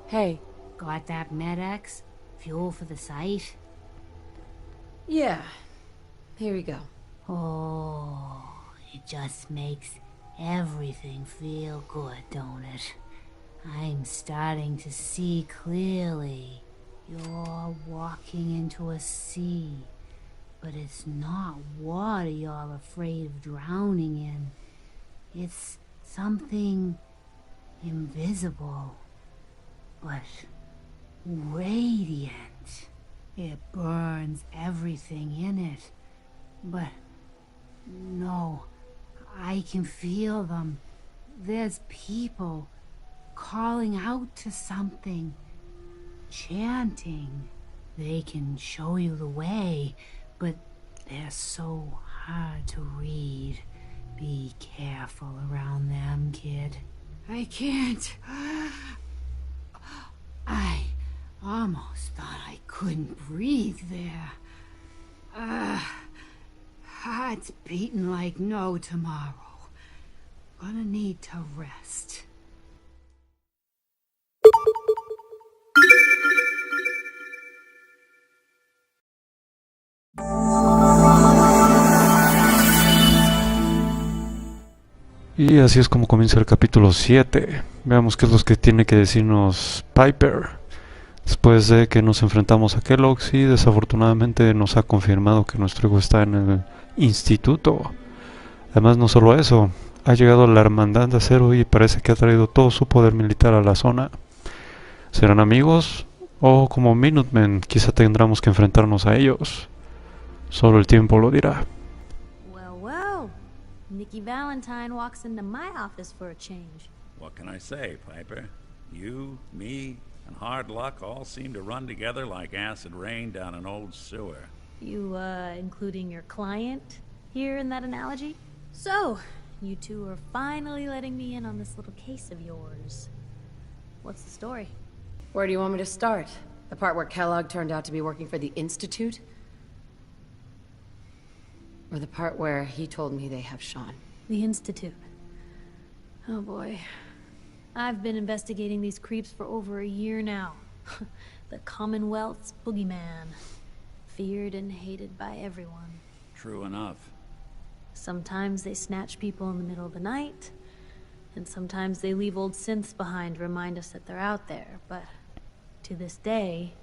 Hey. Got that Med-X? Fuel for the site? Yeah. Here we go. Oh, it just makes everything feel good, don't it? I'm starting to see clearly. You're walking into a sea, but it's not water you're afraid of drowning in. It's something invisible, but radiant. It burns everything in it, but no, I can feel them. There's people calling out to something, chanting. They can show you the way, but they're so hard to read. Be careful around them, kid. I can't. I almost thought I couldn't breathe there. Heart's beating like no tomorrow. Gonna need to rest. Y así es como comienza el capítulo 7. Veamos qué es lo que tiene que decirnos Piper. Después de que nos enfrentamos a Kellogg's y desafortunadamente nos ha confirmado que nuestro hijo está en el instituto. Además, no solo eso, ha llegado la hermandad de acero y parece que ha traído todo su poder militar a la zona. ¿Serán amigos? O como Minutemen, quizá tendremos que enfrentarnos a ellos. Solo el tiempo lo dirá. Well, Nikki Valentine walks into my office for a change. What can I say, Piper? You, me, and hard luck all seem to run together like acid rain down an old sewer. You, including your client here in that analogy? So, you two are finally letting me in on this little case of yours. What's the story? Where do you want me to start? The part where Kellogg turned out to be working for the Institute? Or the part where he told me they have Sean? The Institute. Oh boy. I've been investigating these creeps for over a year now. The Commonwealth's boogeyman. Feared and hated by everyone. True enough. Sometimes they snatch people in the middle of the night, and sometimes they leave old synths behind to remind us that they're out there, but to this day,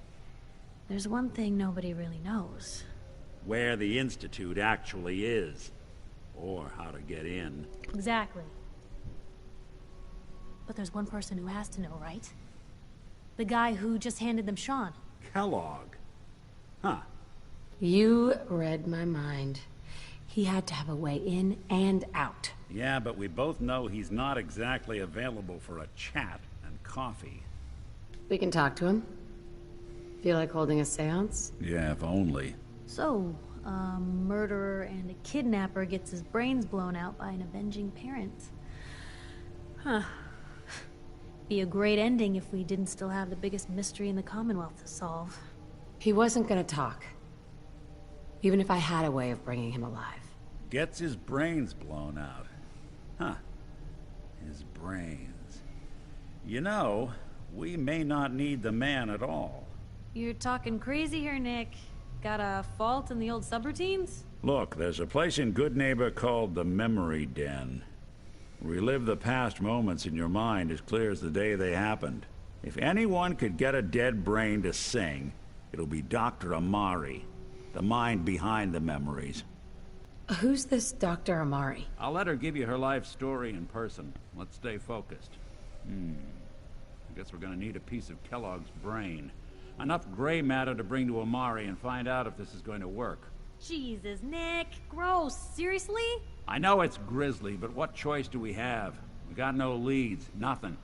there's one thing nobody really knows. Where the Institute actually is. Or how to get in. Exactly. But there's one person who has to know, right? The guy who just handed them Sean. Kellogg. Huh. You read my mind. He had to have a way in and out. Yeah, but we both know he's not exactly available for a chat and coffee. We can talk to him. Feel like holding a seance? Yeah, if only. So, a murderer and a kidnapper gets his brains blown out by an avenging parent. Huh. Be a great ending if we didn't still have the biggest mystery in the Commonwealth to solve. He wasn't gonna talk. Even if I had a way of bringing him alive. Gets his brains blown out. Huh. His brains. You know, we may not need the man at all. You're talking crazy here, Nick. Got a fault in the old subroutines? Look, there's a place in Good Neighbor called the Memory Den. Relive the past moments in your mind as clear as the day they happened. If anyone could get a dead brain to sing, it'll be Dr. Amari, the mind behind the memories. Who's this Dr. Amari? I'll let her give you her life story in person. Let's stay focused. I guess we're gonna need a piece of Kellogg's brain. Enough gray matter to bring to Amari and find out if this is going to work. Jesus, Nick. Gross. Seriously? I know it's grisly, but what choice do we have? We got no leads, nothing.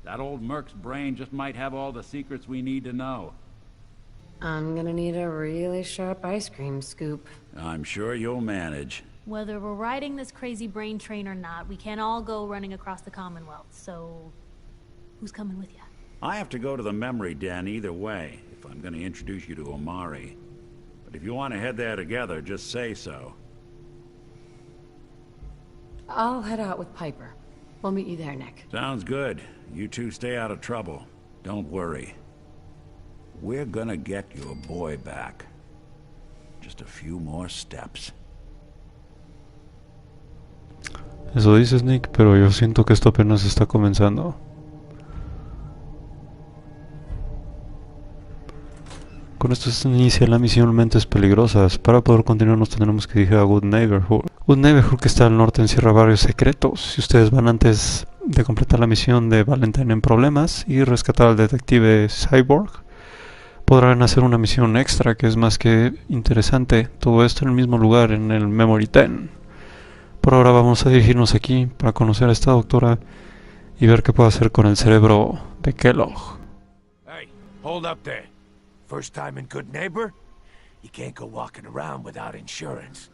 That old Merc's brain just might have all the secrets we need to know. I'm gonna need a really sharp ice cream scoop. I'm sure you'll manage. Whether we're riding this crazy brain train or not, we can't all go running across the Commonwealth, so... who's coming with you? I have to go to the Memory Den either way, if I'm going to introduce you to Amari. But if you want to head there together, just say so. I'll head out with Piper. We'll meet you there, Nick. Sounds good. You two stay out of trouble. Don't worry. We're gonna get your boy back. Just a few more steps. Eso dices, Nick, pero yo siento que esto apenas está comenzando. Con esto se inicia la misión Mentes Peligrosas. Para poder continuar nos tendremos que dirigir a Good Neighborhood. Good Neighborhood, que está al norte, encierra varios secretos. Si ustedes van antes de completar la misión de Valentine en problemas y rescatar al detective Cyborg, podrán hacer una misión extra que es más que interesante. Todo esto en el mismo lugar, en el Memory 10. Por ahora vamos a dirigirnos aquí para conocer a esta doctora y ver qué puede hacer con el cerebro de Kellogg. Hey, hold up there. First time in Good Neighbor? You can't go walking around without insurance.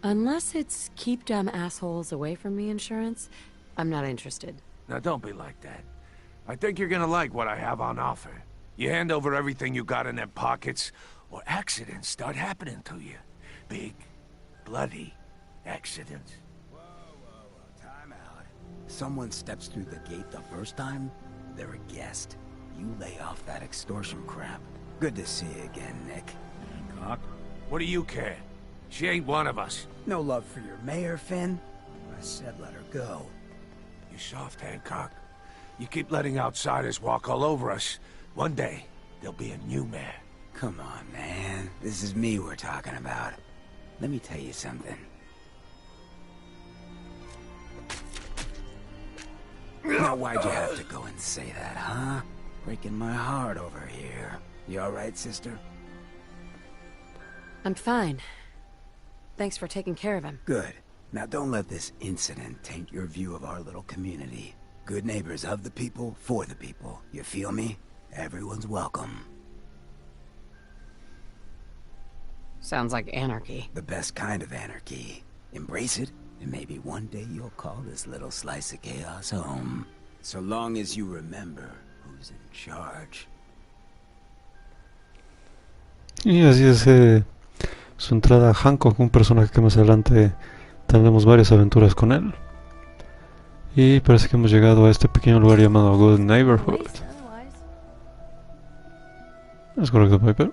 Unless it's keep dumb assholes away from me insurance, I'm not interested. Now don't be like that. I think you're gonna like what I have on offer. You hand over everything you got in them pockets, or accidents start happening to you. Big, bloody accidents. Whoa, time out. Someone steps through the gate the first time, they're a guest. You lay off that extortion crap. Good to see you again, Nick. Hancock? What do you care? She ain't one of us. No love for your mayor, Finn? I said let her go. You soft, Hancock. You keep letting outsiders walk all over us. One day, there'll be a new mayor. Come on, man. This is me we're talking about. Let me tell you something. Now, why'd you have to go and say that, huh? Breaking my heart over here. You alright, sister? I'm fine. Thanks for taking care of him. Good. Now don't let this incident taint your view of our little community. Good neighbors of the people, for the people. You feel me? Everyone's welcome. Sounds like anarchy. The best kind of anarchy. Embrace it, and maybe one day you'll call this little slice of chaos home. So long as you remember who's in charge. Y así es su entrada a Hancock, un personaje que más adelante tendremos varias aventuras con él. Y parece que hemos llegado a este pequeño lugar llamado Good Neighborhood. ¿Es correcto, Piper?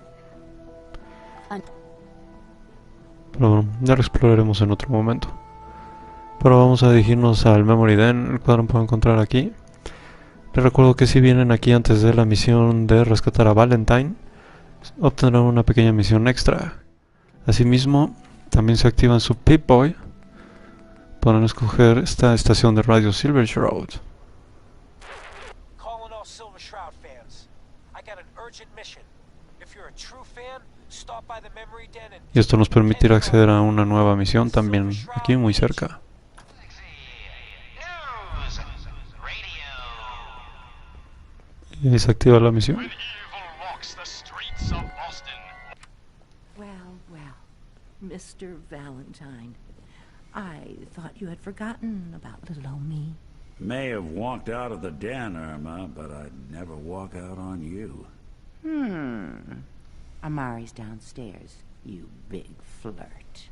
Pero bueno, ya lo exploraremos en otro momento. Pero vamos a dirigirnos al Memory Den, el cual pueden encontrar aquí. Les recuerdo que si vienen aquí antes de la misión de rescatar a Valentine, obtendrán una pequeña misión extra. Asimismo, también se activan su Pip-Boy. Podrán escoger esta estación de radio Silver Shroud. Calling all Silver Shroud fans. I got an urgent mission. If you're a true fan, stop by the Memory Den and... Y esto nos permitirá acceder a una nueva misión también aquí muy cerca. Y ahí se activa la misión. Well, Mr. Valentine. I thought you had forgotten about little old me. May have walked out of the den, Irma, but I'd never walk out on you. Amari's downstairs, you big flirt.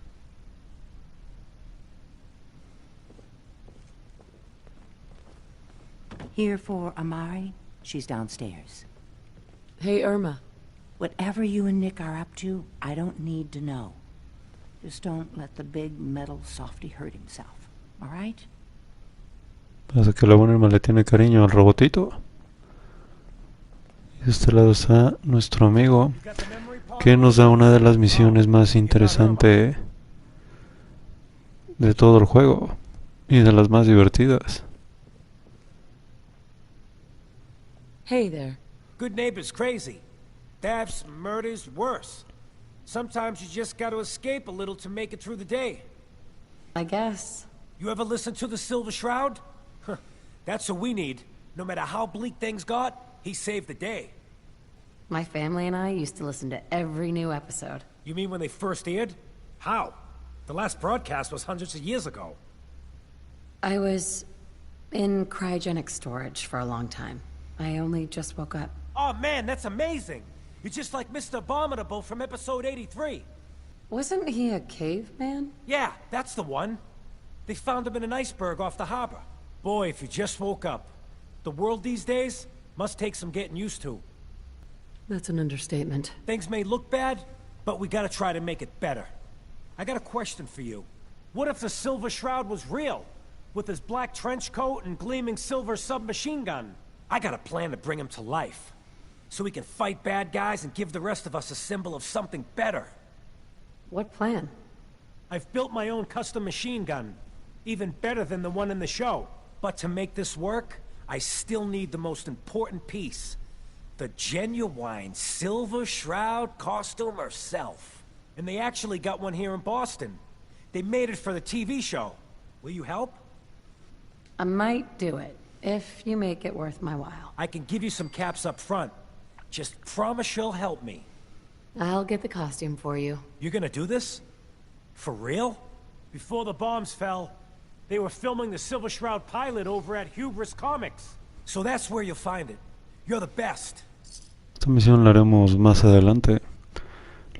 Here for Amari, she's downstairs. Hey, Irma. Whatever you and Nick are up to, I don't need to know. Just don't let the big metal softy hurt himself, all right? Parece que la buena Irma le tiene cariño al robotito. Y de este lado está nuestro amigo, que nos da una de las misiones más interesantes de todo el juego y de las más divertidas. Hey there. Good neighbor's crazy. Thefts, murders, worse. Sometimes you just gotta escape a little to make it through the day. I guess. You ever listen to the Silver Shroud? Huh, that's what we need. No matter how bleak things got, he saved the day. My family and I used to listen to every new episode. You mean when they first aired? How? The last broadcast was hundreds of years ago. I was in cryogenic storage for a long time. I only just woke up. Oh man, that's amazing! You're just like Mr. Abominable from episode 83. Wasn't he a caveman? Yeah, that's the one. They found him in an iceberg off the harbor. Boy, if you just woke up. The world these days Must take some getting used to. That's an understatement. Things may look bad, but we gotta try to make it better. I got a question for you. What if the Silver Shroud was real? With his black trench coat and gleaming silver submachine gun? I got a plan to bring him to life. So we can fight bad guys and give the rest of us a symbol of something better. What plan? I've built my own custom machine gun. Even better than the one in the show. But to make this work, I still need the most important piece. The genuine Silver Shroud costume herself. And they actually got one here in Boston. They made it for the TV show. Will you help? I might do it, if you make it worth my while. I can give you some caps up front. Just promise you'll help me. I'll get the costume for you. You're gonna do this? For real? Before the bombs fell, they were filming the Silver Shroud pilot over at Hubris Comics. So that's where you'll find it. You're the best. Esta misión la haremos más adelante.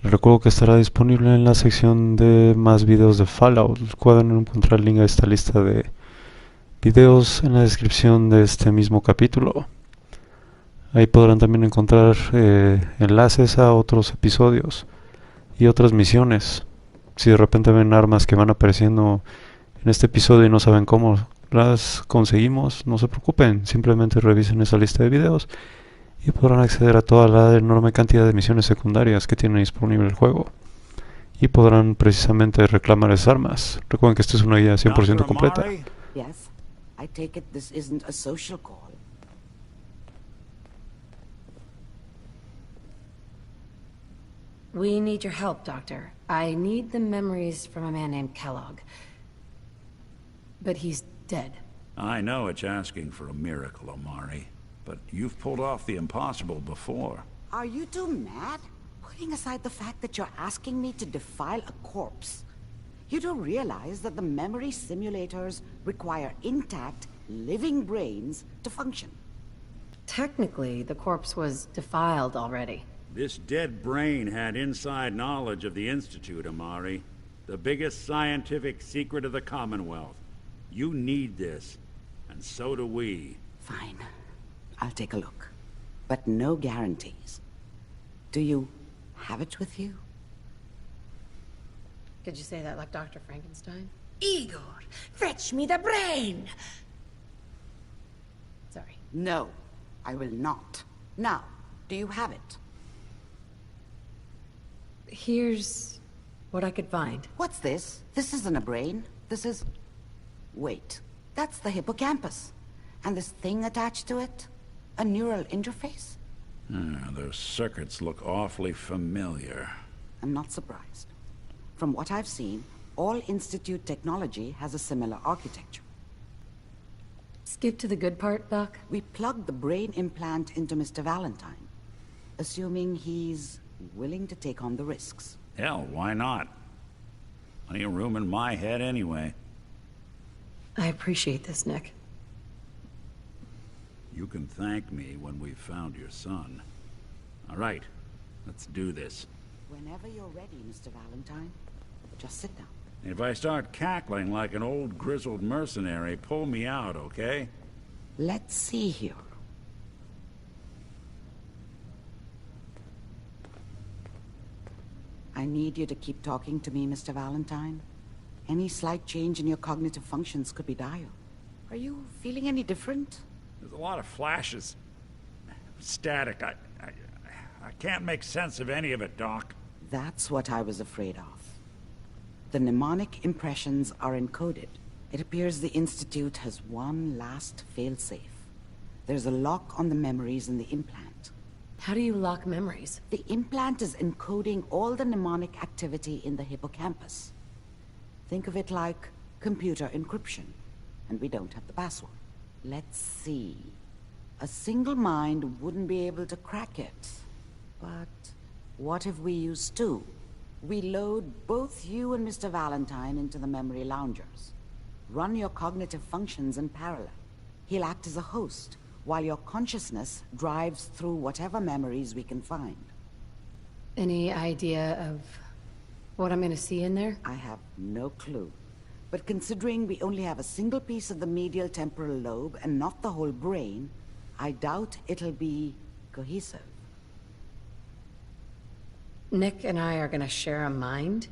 Les recuerdo que estará disponible en la sección de más videos de Fallout. Pueden encontrar el link a esta lista de videos en la descripción de este mismo capítulo. Ahí podrán también encontrar enlaces a otros episodios y otras misiones. Si de repente ven armas que van apareciendo en este episodio y no saben cómo las conseguimos, no se preocupen, simplemente revisen esa lista de videos y podrán acceder a toda la enorme cantidad de misiones secundarias que tiene disponible el juego y podrán precisamente reclamar esas armas. Recuerden que esta es una guía 100% completa. Yes, I take it this isn't a social call. We need your help, Doctor. I need the memories from a man named Kellogg. But he's dead. I know it's asking for a miracle, Amari. But you've pulled off the impossible before. Are you two mad? Putting aside the fact that you're asking me to defile a corpse, you do realize that the memory simulators require intact, living brains to function. Technically, the corpse was defiled already. This dead brain had inside knowledge of the Institute, Amari. The biggest scientific secret of the Commonwealth. You need this, and so do we. Fine. I'll take a look. But no guarantees. Do you have it with you? Could you say that like Dr. Frankenstein? Igor, fetch me the brain! Sorry. No, I will not. Now, do you have it? Here's what I could find. What's this? This isn't a brain. This is... Wait. That's the hippocampus. And this thing attached to it? A neural interface? Those circuits look awfully familiar. I'm not surprised. From what I've seen, all Institute technology has a similar architecture. Skip to the good part, Doc. We plugged the brain implant into Mr. Valentine, assuming he's willing to take on the risks. Hell, why not? Plenty of room in my head anyway. I appreciate this, Nick. You can thank me when we've found your son. All right, let's do this. Whenever you're ready, Mr. Valentine. Just sit down. If I start cackling like an old grizzled mercenary, pull me out, okay? Let's see here. I need you to keep talking to me, Mr. Valentine. Any slight change in your cognitive functions could be dire. Are you feeling any different? There's a lot of flashes. Static. I can't make sense of any of it, Doc. That's what I was afraid of. The mnemonic impressions are encoded. It appears the Institute has one last failsafe. There's a lock on the memories in the implant. How do you lock memories? The implant is encoding all the mnemonic activity in the hippocampus. Think of it like computer encryption, and we don't have the password. Let's see. A single mind wouldn't be able to crack it. But what if we use two? We load both you and Mr. Valentine into the memory loungers. Run your cognitive functions in parallel. He'll act as a host, while your consciousness drives through whatever memories we can find. Any idea of what I'm gonna see in there? I have no clue. But considering we only have a single piece of the medial temporal lobe and not the whole brain, I doubt it'll be cohesive. Nick and I are gonna share a mind?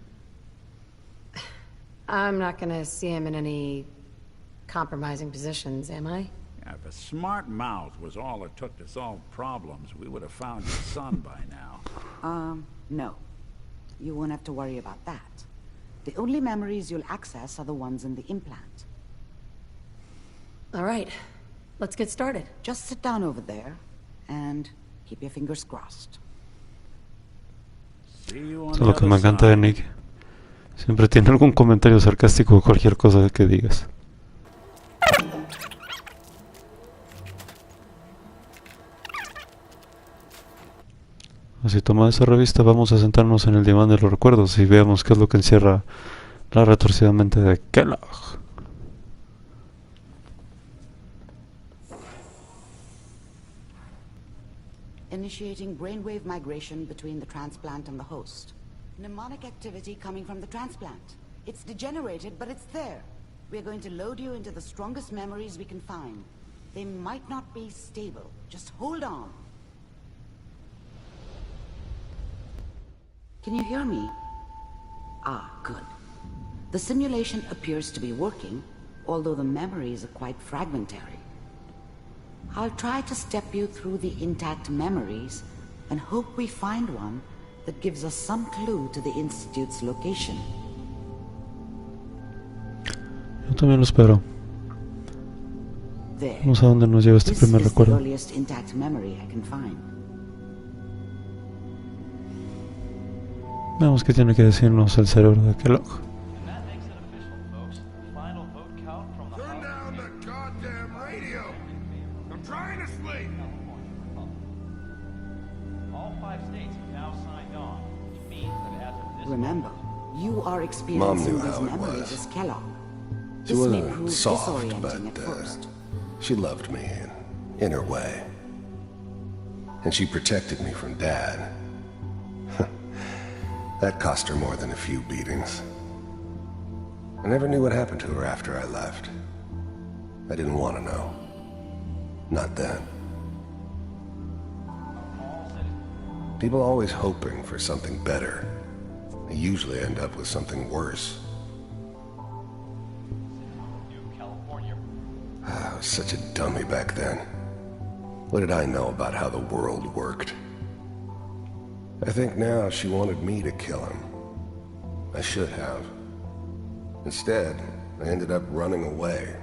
I'm not gonna see him in any compromising positions, am I? Yeah, if a smart mouth was all it took to solve problems, we would have found your son by now. No. You won't have to worry about that. The only memories you'll access are the ones in the implant. All right, let's get started. Just sit down over there and keep your fingers crossed. See you on Eso es the lo que me other encanta de side. Nick. Siempre tiene algún comentario sarcástico de cualquier cosa que digas. Así tomada esa revista, vamos a sentarnos en el diván de los recuerdos y veamos qué es lo que encierra la retorcida mente de Kellogg. Initiating brainwave migration between the transplant and the host. Mnemonic activity coming from the transplant. It's degenerated, but it's there. We're going to load you into the strongest memories we can find. They might not be stable. Just hold on. Can you hear me? Ah, good. The simulation appears to be working, although the memories are quite fragmentary. I'll try to step you through the intact memories and hope we find one that gives us some clue to the Institute's location. Yo también lo espero. There. Vamos a dónde nos lleva este This primer is the recuerdo. earliest intact memory I can find. Veamos qué tiene que decirnos el cerebro de Kellogg. And that makes it official, folks. Final vote count from the Turn down the goddamn radio! I'm trying to sleep! All 5 states have now signed on, which means that as of this Remember, you are experiencing knew these how it memories was. as Kellogg. She This may wasn't prove soft, disorienting but at first. she loved me in her way. And she protected me from Dad. That cost her more than a few beatings. I never knew what happened to her after I left. I didn't want to know. Not then. People always hoping for something better. They usually end up with something worse. I was such a dummy back then. What did I know about how the world worked? I think now she wanted me to kill him. I should have. Instead, I ended up running away.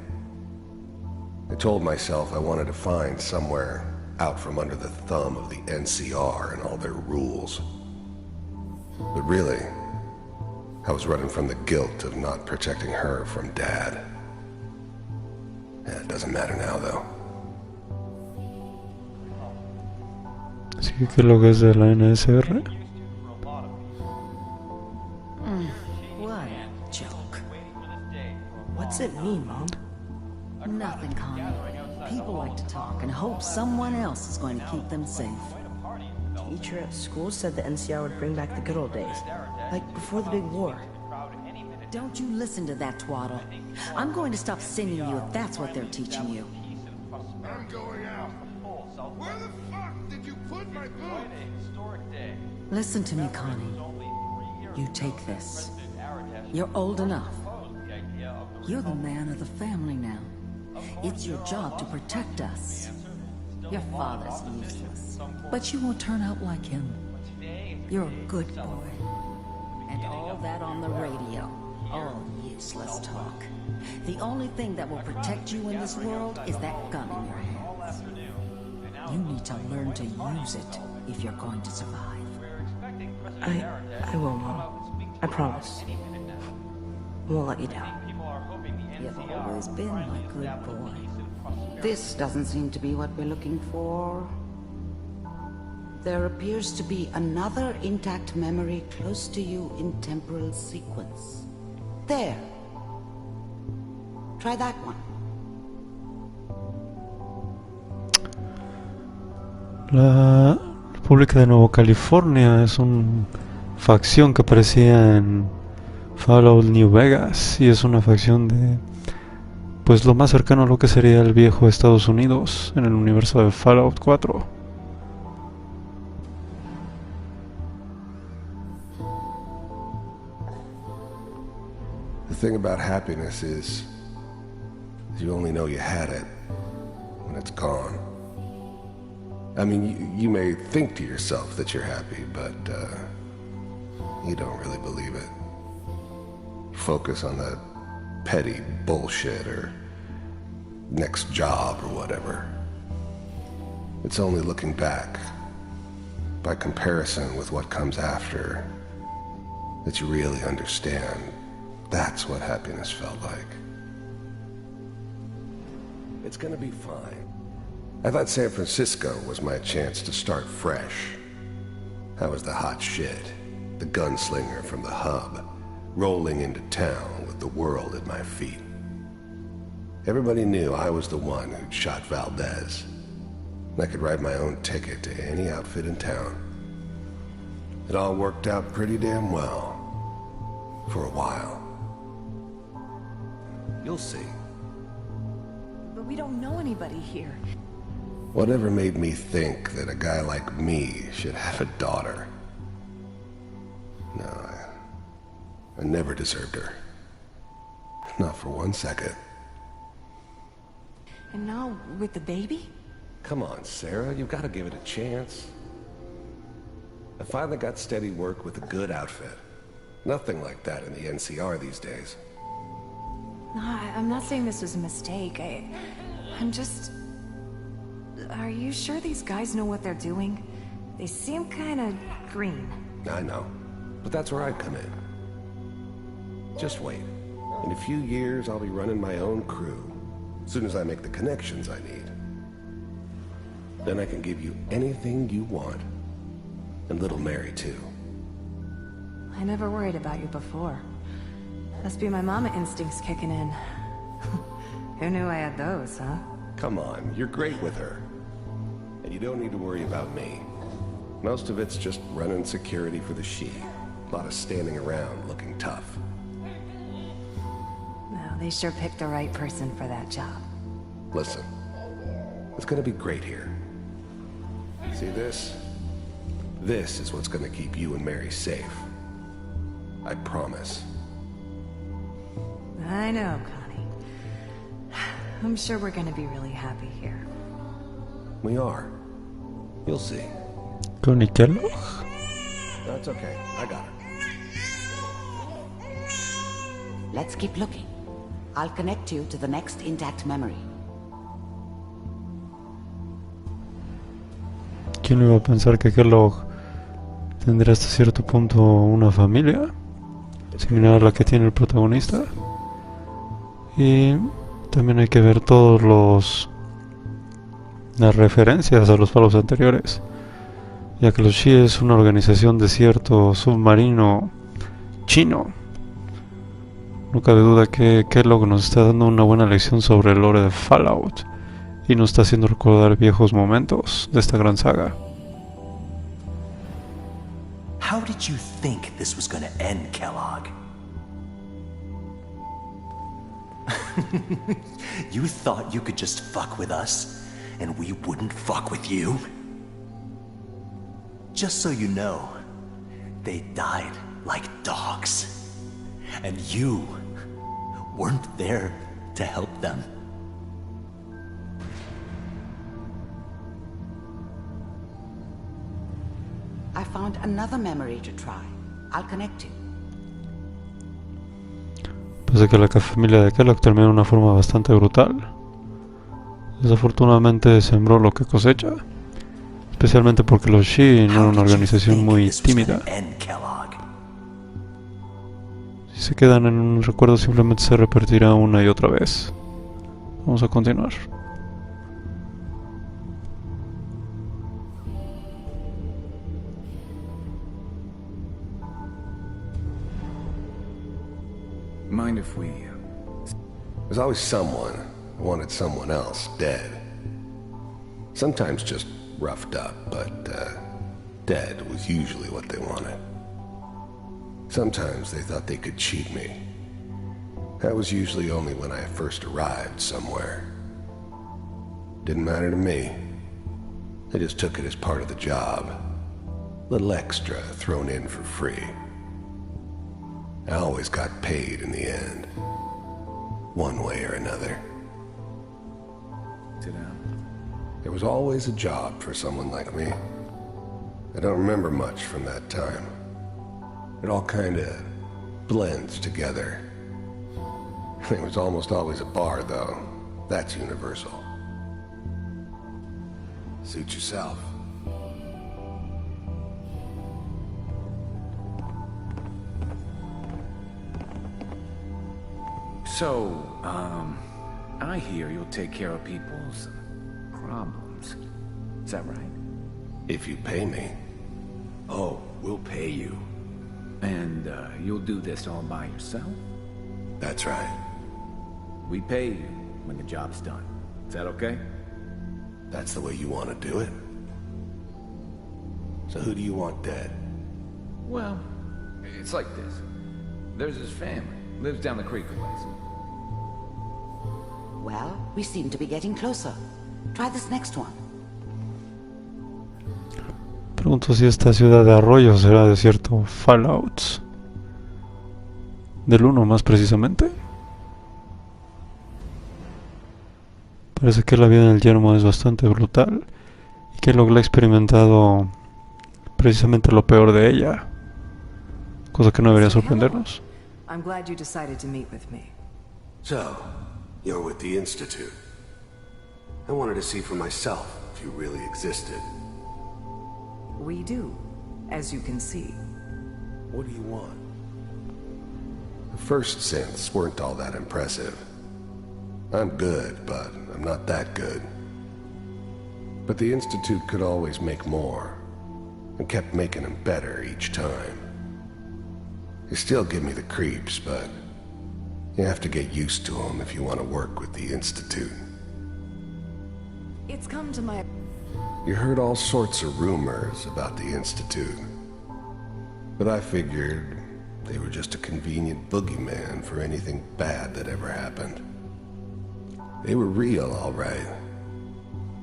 I told myself I wanted to find somewhere out from under the thumb of the NCR and all their rules. But really, I was running from the guilt of not protecting her from Dad. It doesn't matter now, though. Así que Kellogg es de la NSR. What a joke. What's it mean, Mom? Nothing, Connie. People like to talk and hope someone else is going to keep them safe. Teacher at school said the NCR would bring back the good old days, like before the big war. Don't you listen to that twaddle. I'm going to stop singing you if that's what they're teaching you. I'm going out. Where the fuck did you put my boot? Listen to me, Connie. You take this. You're old enough. You're the man of the family now. It's your job to protect us. Your father's useless, but you won't turn out like him. You're a good boy. And all that on the radio, all useless talk. The only thing that will protect you in this world is that gun in your hands. You need to learn to use it if you're going to survive. I will, Mom. I promise. I won't let you down. You've always been my good boy. This doesn't seem to be what we're looking for. There appears to be another intact memory close to you in temporal sequence. There. Try that one. La República de Nueva California es una facción que aparecía en Fallout New Vegas y es una facción de pues lo más cercano a lo que sería el viejo Estados Unidos en el universo de Fallout 4. The thing about happiness is you only know you had it when it's gone. I mean, you may think to yourself that you're happy, but you don't really believe it. Focus on the petty bullshit or next job or whatever. It's only looking back, by comparison with what comes after, that you really understand. That's what happiness felt like. It's gonna be fine. I thought San Francisco was my chance to start fresh. I was the hot shit, the gunslinger from the hub, rolling into town with the world at my feet. Everybody knew I was the one who'd shot Valdez. I could write my own ticket to any outfit in town. It all worked out pretty damn well. For a while. You'll see. But we don't know anybody here. Whatever made me think that a guy like me should have a daughter? No, I never deserved her. Not for 1 second. And now, with the baby? Come on, Sarah, you've got to give it a chance. I finally got steady work with a good outfit. Nothing like that in the NCR these days. No, I'm not saying this was a mistake. I'm just... Are you sure these guys know what they're doing? They seem kind of green. I know, but that's where I come in. Just wait. In a few years, I'll be running my own crew. As soon as I make the connections I need. Then I can give you anything you want. And little Mary, too. I never worried about you before. Must be my mama instincts kicking in. Who knew I had those, huh? Come on, you're great with her. And you don't need to worry about me. Most of it's just running security for the she. A lot of standing around looking tough. No, they sure picked the right person for that job. Listen, it's gonna be great here. See this? This is what's gonna keep you and Mary safe. I promise. I know, Connie. I'm sure we're gonna be really happy here. We are. You'll see. Connie Kellogg. That's okay. I got her. Let's keep looking. I'll connect you to the next intact memory. ¿Quién iba a pensar que Kellogg tendría hasta cierto punto una familia similar a la que tiene el protagonista? Y también hay que ver todos las referencias a los palos anteriores, ya que los Shi es una organización de cierto submarino chino. No cabe duda que Kellogg nos está dando una buena lección sobre el lore de Fallout y nos está haciendo recordar viejos momentos de esta gran saga. How did you think this was gonna end, Kellogg? You thought you could just fuck with us, and we wouldn't fuck with you? Just so you know, they died like dogs. And you weren't there to help them. I found another memory to try. I'll connect you. Pese a que la familia de Kellogg terminó de una forma bastante brutal, desafortunadamente sembró lo que cosecha, especialmente porque los Shi no eran una organización muy tímida. Si se quedan en un recuerdo, simplemente se repetirá una y otra vez. Vamos a continuar. Mind if we... There's always someone who wanted someone else dead. Sometimes just roughed up, but dead was usually what they wanted. Sometimes they thought they could cheat me. That was usually only when I first arrived somewhere. Didn't matter to me. I just took it as part of the job. Little extra thrown in for free. I always got paid in the end. One way or another. Sit down. There was always a job for someone like me. I don't remember much from that time. It all kinda blends together. There was almost always a bar, though. That's universal. Suit yourself. So, I hear you'll take care of people's problems. Is that right? If you pay me. Oh, we'll pay you. And, you'll do this all by yourself? That's right. We pay you when the job's done. Is that okay? That's the way you want to do it? So who do you want dead? Well, it's like this. There's his family. Lives down the creek a ways. Well, we seem to be getting closer. Try this next one. Pregunto si esta ciudad de Arroyo será de cierto Fallout. Del 1 más precisamente. Parece que la vida en el yermo es bastante brutal. Y que Locke ha experimentado precisamente lo peor de ella. Cosa que no debería sorprendernos. I'm glad you decided to meet with me. So, you're with the Institute. I wanted to see for myself if you really existed. We do, as you can see. What do you want? The first synths weren't all that impressive. I'm good, but I'm not that good. But the Institute could always make more, and kept making them better each time. They still give me the creeps, but you have to get used to them if you want to work with the Institute. It's come to my... You heard all sorts of rumors about the Institute, but I figured they were just a convenient boogeyman for anything bad that ever happened. They were real, all right.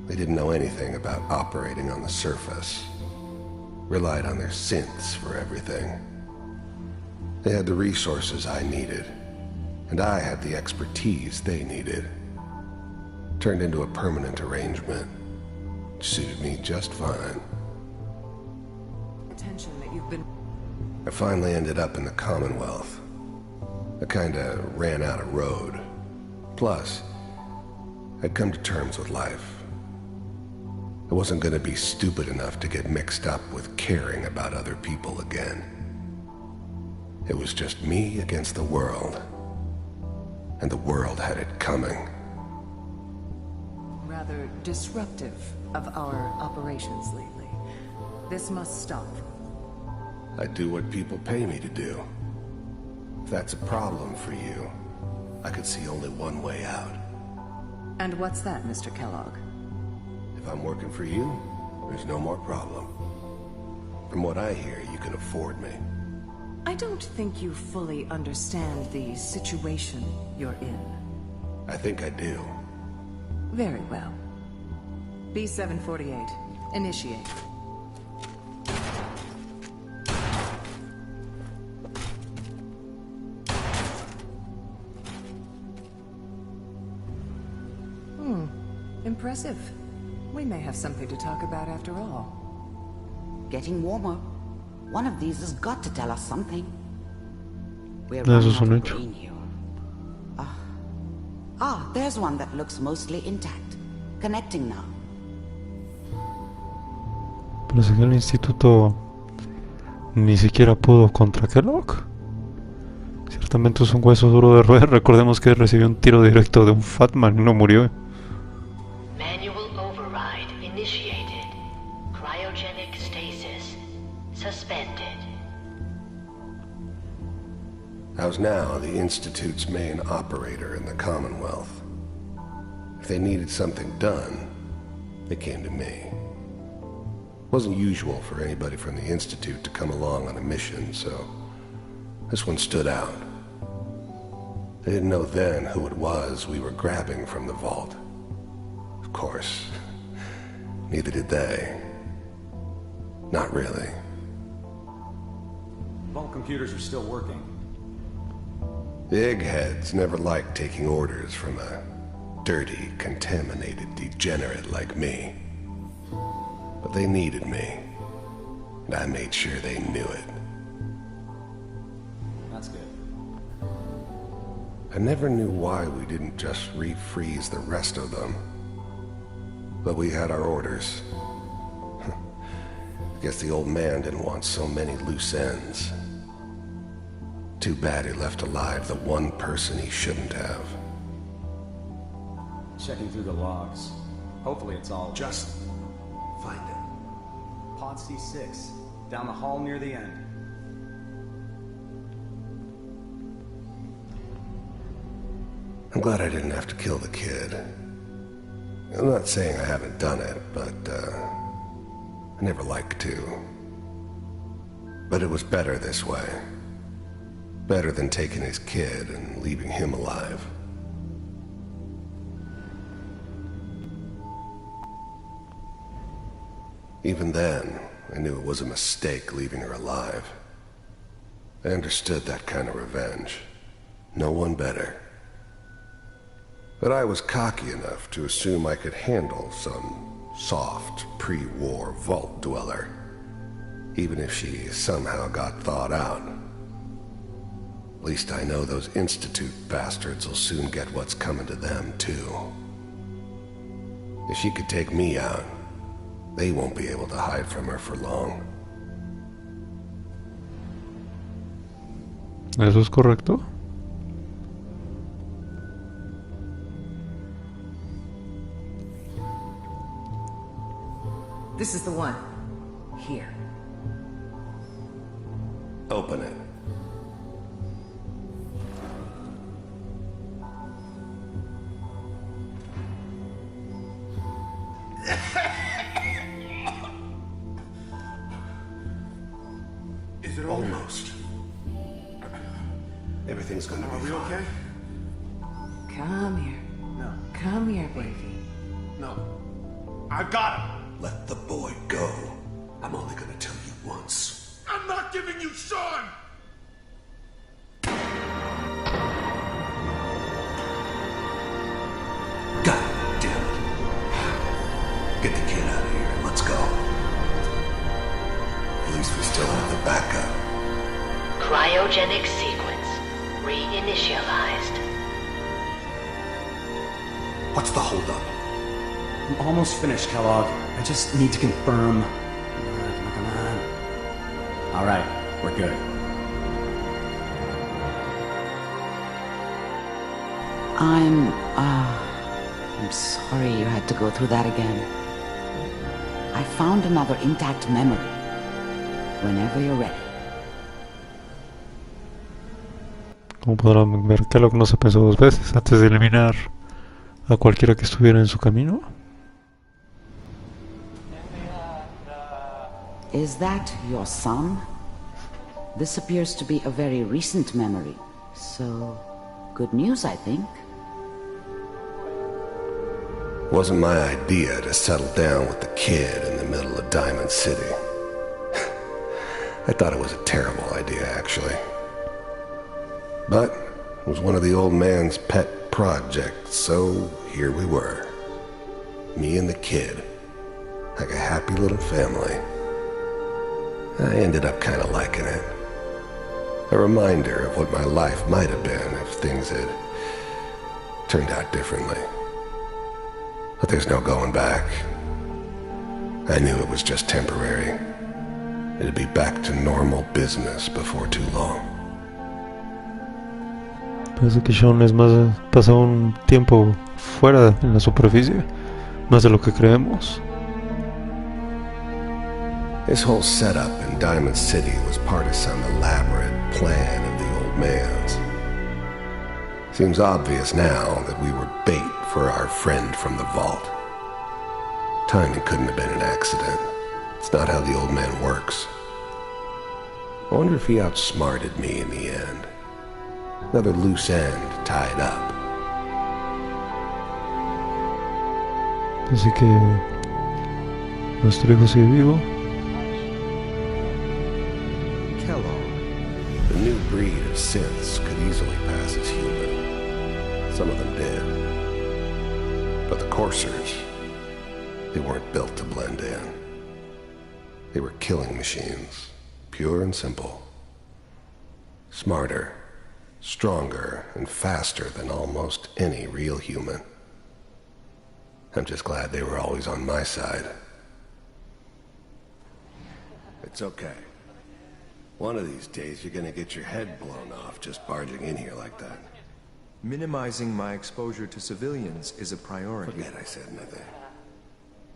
They didn't know anything about operating on the surface. Relied on their synths for everything. They had the resources I needed, and I had the expertise they needed. Turned into a permanent arrangement. Suited me just fine. Attention that you've been... I finally ended up in the Commonwealth. I kinda ran out of road. Plus, I'd come to terms with life. I wasn't gonna be stupid enough to get mixed up with caring about other people again. It was just me against the world. And the world had it coming. Rather disruptive of our operations lately. This must stop. I do what people pay me to do. If that's a problem for you, I could see only one way out. And what's that, Mr. Kellogg? If I'm working for you, there's no more problem. From what I hear, you can afford me. I don't think you fully understand the situation you're in. I think I do. Very well. B-748, initiate. Impressive. We may have something to talk about after all. Getting warmer. One of these has got to tell us something. We're Eso running es un out of hecho. green here. There's one that looks mostly intact. Connecting now. Parece que el instituto ni siquiera pudo contra Kellogg. Ciertamente es un hueso duro de roer. Recordemos que recibió un tiro directo de un Fatman y no murió. Manual override initiated. Cryogenic stasis suspended. I was now the Institute's main operator in the Commonwealth. If they needed something done, they came to me. It wasn't usual for anybody from the Institute to come along on a mission, so this one stood out. I didn't know then who it was we were grabbing from the vault. Of course, neither did they. Not really. Vault computers are still working. The eggheads never liked taking orders from a dirty, contaminated degenerate like me. But they needed me, and I made sure they knew it. That's good. I never knew why we didn't just refreeze the rest of them. But we had our orders. Guess the old man didn't want so many loose ends. Too bad he left alive the one person he shouldn't have. Checking through the logs. Hopefully it's all... Just find him. Pod C6, down the hall near the end. I'm glad I didn't have to kill the kid. I'm not saying I haven't done it, but, I never liked to. But it was better this way. Better than taking his kid and leaving him alive. Even then, I knew it was a mistake leaving her alive. I understood that kind of revenge. No one better. But I was cocky enough to assume I could handle some soft, pre-war vault dweller, even if she somehow got thawed out. At least I know those Institute bastards will soon get what's coming to them, too. If she could take me out, they won't be able to hide from her for long. ¿Eso es correcto? This is the one. Here. Open it. Is it almost? Everything's gonna be Are we fine. okay? Come here. No. Come here, baby. No. I got him. Let the boy go. I'm only gonna tell you once. I'm not giving you Sean! God damn it. Get the kid out of here and let's go. At least we still have the backup. Cryogenic sequence reinitialized. What's the holdup? I'm almost finished, Kellogg. I just need to confirm. Come on. All right, we're good. I'm sorry you had to go through that again. I found another intact memory. Whenever you're ready. Como podrán ver, Kellogg no se pensó dos veces antes de eliminar a cualquiera que estuviera en su camino. Is that your son? This appears to be a very recent memory. So, good news, I think. Wasn't my idea to settle down with the kid in the middle of Diamond City. I thought it was a terrible idea, actually. But it was one of the old man's pet projects, so here we were. Me and the kid. Like a happy little family. I ended up kind of liking it. A reminder of what my life might have been if things had turned out differently. But there's no going back. I knew it was just temporary. It'd be back to normal business before too long. Parece que Sean es más pasado un tiempo fuera en la superficie, más de lo que creemos. This whole setup in Diamond City was part of some elaborate plan of the old man's. Seems obvious now that we were bait for our friend from the vault. Timing couldn't have been an accident. It's not how the old man works. I wonder if he outsmarted me in the end. Another loose end tied up. Así que nuestro hijo sigue vivo. The new breed of synths could easily pass as human. Some of them did. But the coursers, they weren't built to blend in. They were killing machines, pure and simple. Smarter, stronger, and faster than almost any real human. I'm just glad they were always on my side. It's okay. One of these days, you're gonna get your head blown off just barging in here like that. Minimizing my exposure to civilians is a priority. Forget I said anything.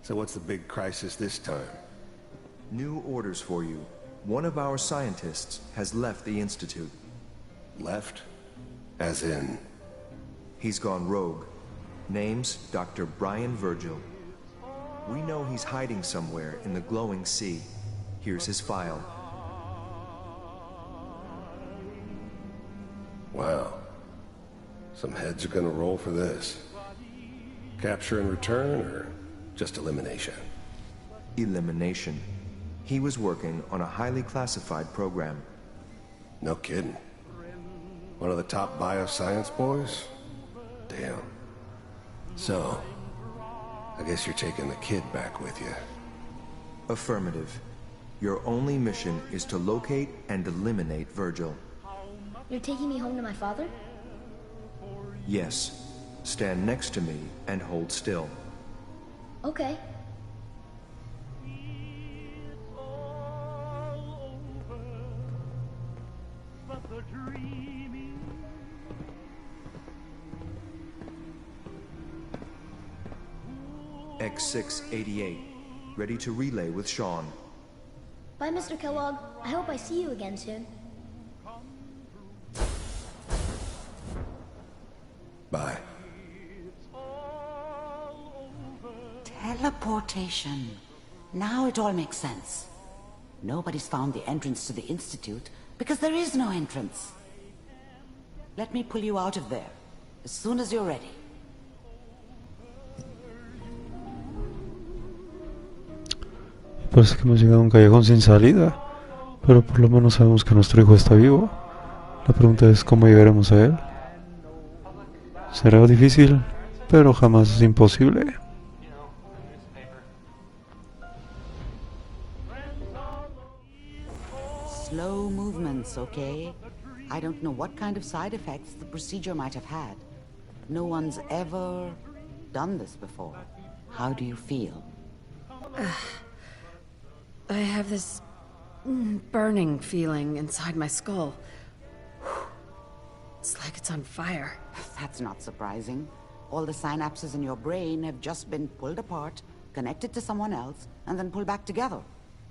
So what's the big crisis this time? New orders for you. One of our scientists has left the Institute. Left? As in? He's gone rogue. Name's Dr. Brian Virgil. We know he's hiding somewhere in the glowing sea. Here's his file. Wow. Some heads are gonna roll for this. Capture and return, or just elimination? Elimination. He was working on a highly classified program. No kidding. One of the top bioscience boys? Damn. So, I guess you're taking the kid back with you. Affirmative. Your only mission is to locate and eliminate Virgil. You're taking me home to my father? Yes. Stand next to me and hold still. Okay. X688. Ready to relay with Sean. Bye, Mr. Kellogg. I hope I see you again soon. Bye. Teleportation. Now it all makes sense. Nobody's found the entrance to the Institute because there is no entrance. Let me pull you out of there as soon as you're ready. Parece que hemos llegado a un callejón sin salida, pero por lo menos sabemos que nuestro hijo está vivo. La pregunta es cómo llegaremos a él. Será difícil, pero jamás es imposible. Slow movements, okay? I don't know what kind of side effects the procedure might have had. No one's ever done this before. How do you feel? I have this burning feeling inside my skull. It's like it's on fire. That's not surprising. All the synapses in your brain have just been pulled apart, connected to someone else, and then pulled back together.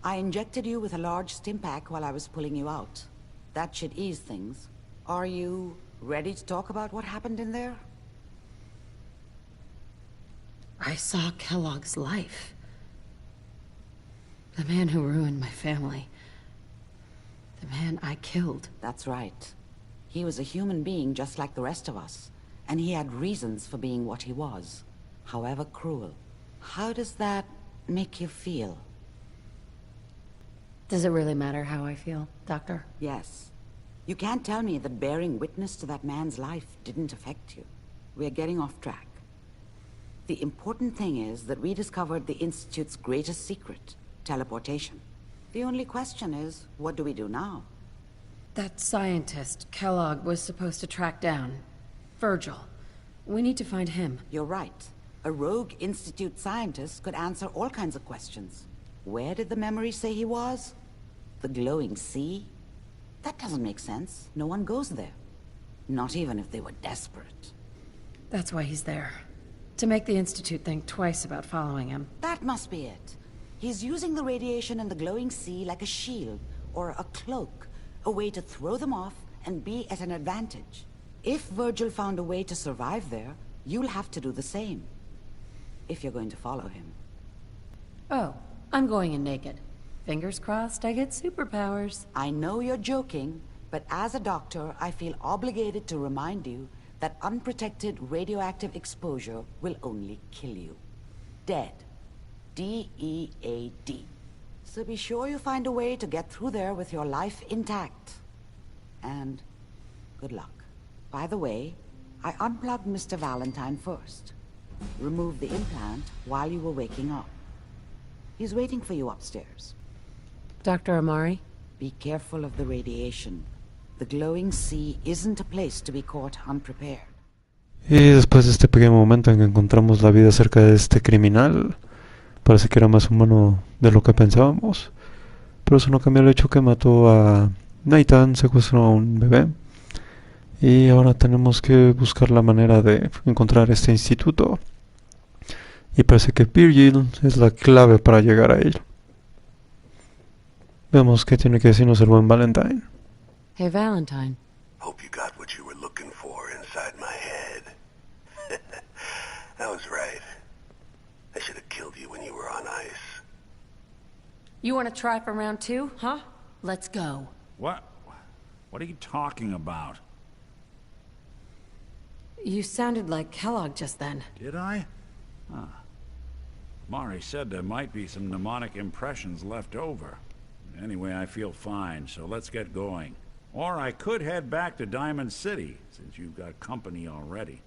I injected you with a large stim pack while I was pulling you out. That should ease things. Are you ready to talk about what happened in there? I saw Kellogg's life. The man who ruined my family. The man I killed. That's right. He was a human being just like the rest of us. And he had reasons for being what he was. However cruel. How does that make you feel? Does it really matter how I feel, Doctor? Yes. You can't tell me that bearing witness to that man's life didn't affect you. We're getting off track. The important thing is that we discovered the Institute's greatest secret. Teleportation. The only question is, what do we do now? That scientist Kellogg was supposed to track down. Virgil. We need to find him. You're right. A rogue Institute scientist could answer all kinds of questions. Where did the memory say he was? The glowing sea? That doesn't make sense. No one goes there. Not even if they were desperate. That's why he's there. To make the Institute think twice about following him. That must be it. He's using the radiation in the glowing sea like a shield, or a cloak, a way to throw them off and be at an advantage. If Virgil found a way to survive there, you'll have to do the same. If you're going to follow him. Oh, I'm going in naked. Fingers crossed I get superpowers. I know you're joking, But as a doctor, I feel obligated to remind you that unprotected radioactive exposure will only kill you. Dead. D-E-A-D. So be sure you find a way to get through there with your life intact. And good luck. By the way, I unplugged Mr. Valentine first. Removed the implant while you were waking up. He's waiting for you upstairs. Dr. Amari? Be careful of the radiation. The glowing sea isn't a place to be caught unprepared. Y después de este pequeño momento en que encontramos la vida acerca de este criminal, parece que era más humano de lo que pensábamos. Pero eso no cambia el hecho que mató a Nathan, secuestró a un bebé. Y ahora tenemos que buscar la manera de encontrar este instituto. Y parece que Virgil es la clave para llegar a él. Veamos qué tiene que decirnos el buen Valentine. Hey, Valentine. Hope you got what you were looking for inside my head. I was right. I should have killed you when you were on ice. You want to try for round 2, huh? Let's go. What? What are you talking about? You sounded like Kellogg just then. Did I? Huh. Mari said there might be some mnemonic impressions left over. Anyway, I feel fine, so let's get going. Or I could head back to Diamond City, since you've got company already.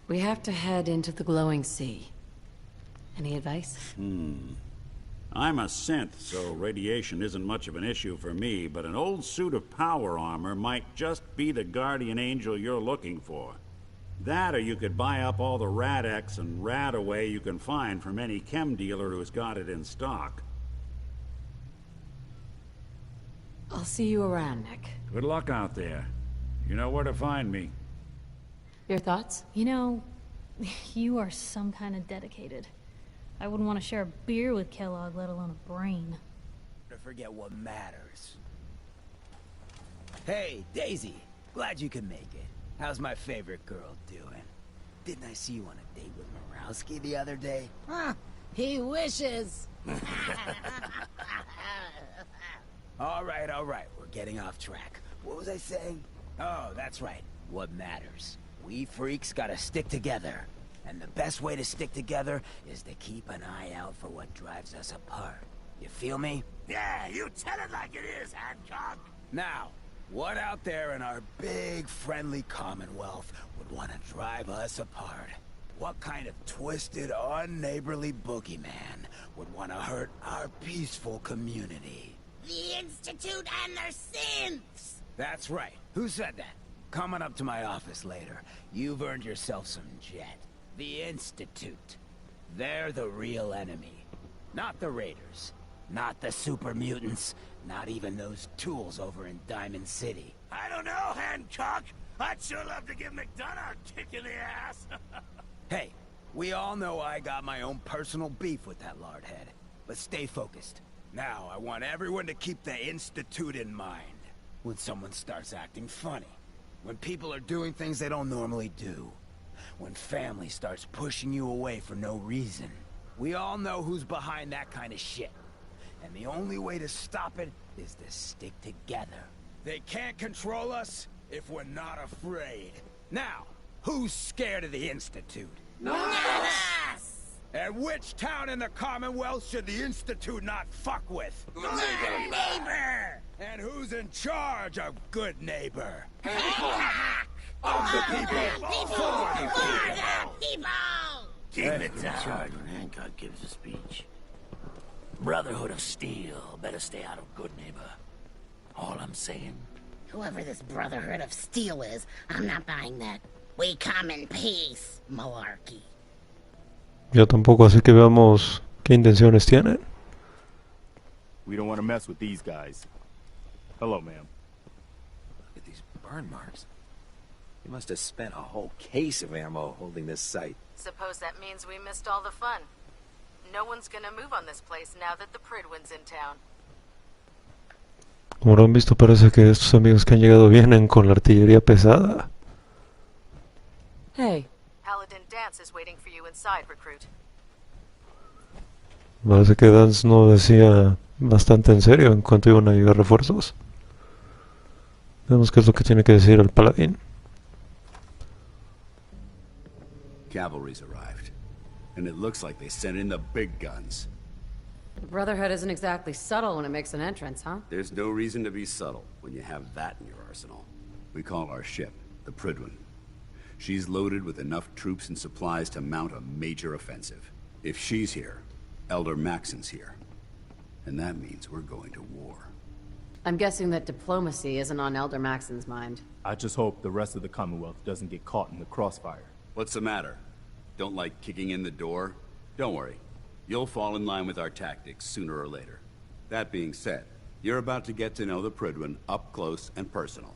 We have to head into the glowing sea. Any advice? I'm a synth, so radiation isn't much of an issue for me, but an old suit of power armor might just be the guardian angel you're looking for. That, or you could buy up all the Rad-X and Rad-Away you can find from any chem dealer who's got it in stock. I'll see you around, Nick. Good luck out there. You know where to find me. Your thoughts? You know, you are some kind of dedicated. I wouldn't want to share a beer with Kellogg, let alone a brain. To forget what matters. Hey, Daisy. Glad you could make it. How's my favorite girl doing? Didn't I see you on a date with Morowski the other day? Huh, he wishes. All right, we're getting off track. What was I saying? Oh, that's right. What matters. We freaks gotta stick together. And the best way to stick together is to keep an eye out for what drives us apart. You feel me? Yeah, you tell it like it is, Hancock. Now, what out there in our big, friendly Commonwealth would want to drive us apart? What kind of twisted, unneighborly boogeyman would want to hurt our peaceful community? The Institute and their synths! That's right. Who said that? Coming up to my office later. You've earned yourself some jet. The Institute. They're the real enemy. Not the Raiders. Not the super mutants. Not even those tools over in Diamond City. I don't know, Hancock. I'd sure love to give McDonough a kick in the ass. Hey, we all know I got my own personal beef with that lardhead. But stay focused. Now, I want everyone to keep the Institute in mind. When someone starts acting funny. When people are doing things they don't normally do. When family starts pushing you away for no reason. We all know who's behind that kind of shit. And the only way to stop it is to stick together. They can't control us if we're not afraid. Now, who's scared of the Institute? Not us! And which town in the Commonwealth should the Institute not fuck with? Good neighbor! And who's in charge of good neighbor? Of the people! For the people! Keep it down when Hancock gives a speech. Brotherhood of Steel better stay out of Good Neighbor. All I'm saying. Whoever this Brotherhood of Steel is, I'm not buying that. We come in peace, malarkey. Yo tampoco, así que veamos qué intenciones tienen. We don't want to mess with these guys. Hello, ma'am. Look at these burn marks. You must have spent a whole case of ammo holding this site. Suppose that means we missed all the fun. No one's gonna move on this place now that the Pridwin's in town. Como lo han visto, parece que estos amigos que han llegado vienen con la artillería pesada. Hey. Paladin Dance is waiting for you inside, recruit. Parece que Dance no decía bastante en serio en cuanto iban a llegar refuerzos. Vemos qué es lo que tiene que decir el paladín. Cavalry's arrived, and it looks like they sent in the big guns. The Brotherhood isn't exactly subtle when it makes an entrance, huh? There's no reason to be subtle when you have that in your arsenal. We call our ship the Prydwen. She's loaded with enough troops and supplies to mount a major offensive. If she's here, Elder Maxon's here. And that means we're going to war. I'm guessing that diplomacy isn't on Elder Maxon's mind. I just hope the rest of the Commonwealth doesn't get caught in the crossfire. What's the matter? Don't like kicking in the door? Don't worry. You'll fall in line with our tactics sooner or later. That being said, you're about to get to know the Prydwen up close and personal.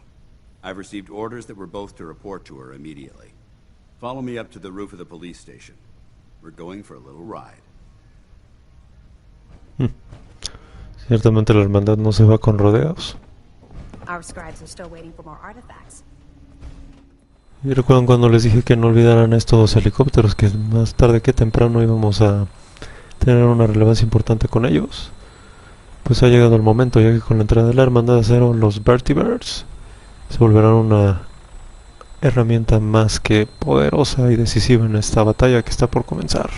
I've received orders that we're both to report to her immediately. Follow me up to the roof of the police station. We're going for a little ride. Ciertamente la hermandad no se va con rodeos. Our scribes are still waiting for more artifacts. Y recuerdan cuando les dije que no olvidaran estos helicópteros, que más tarde que temprano íbamos a tener una relevancia importante con ellos. Pues ha llegado el momento, ya que con la entrada de la hermandad de acero, los vertibirds se volverán una herramienta más que poderosa y decisiva en esta batalla que está por comenzar.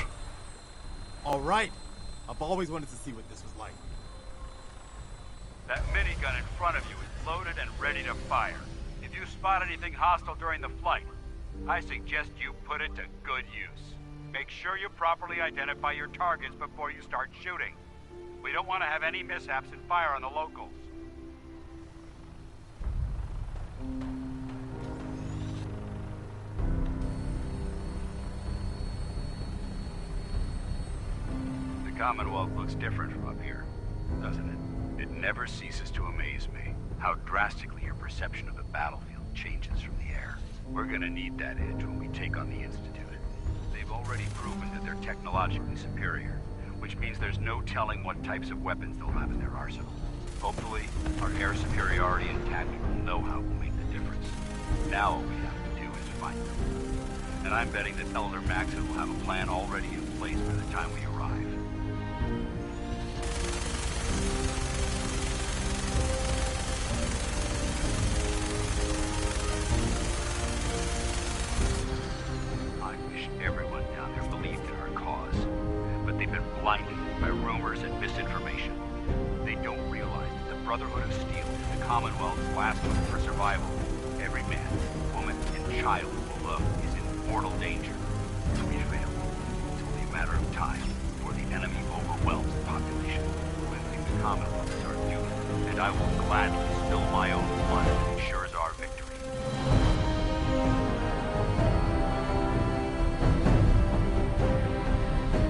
All right. I've always wanted to see what this was like. That minigun in front of you is loaded and ready to fire. If you spot anything hostile during the flight, I suggest you put it to good use. Make sure you properly identify your targets before you start shooting. We don't want to have any mishaps and fire on the locals. The Commonwealth looks different from up here, doesn't it? It never ceases to amaze me how drastically your perception of the battlefield changes from the air. We're gonna need that edge when we take on the Institute. They've already proven that they're technologically superior, which means there's no telling what types of weapons they'll have in their arsenal. Hopefully, our air superiority and tactical know-how will make the difference. Now all we have to do is find them. And I'm betting that Elder Maxon will have a plan already in place by the time we arrive. I wish everyone down there believed in our cause, but they've been blinded by rumors and misinformation. They don't realize that the Brotherhood of Steel is the Commonwealth's last hope for survival. Every man, woman, and child below is in mortal danger. If we fail, it's only a matter of time before the enemy overwhelms the population. I think the Commonwealth is our duty, and I will gladly spill my own blood if it ensures our victory.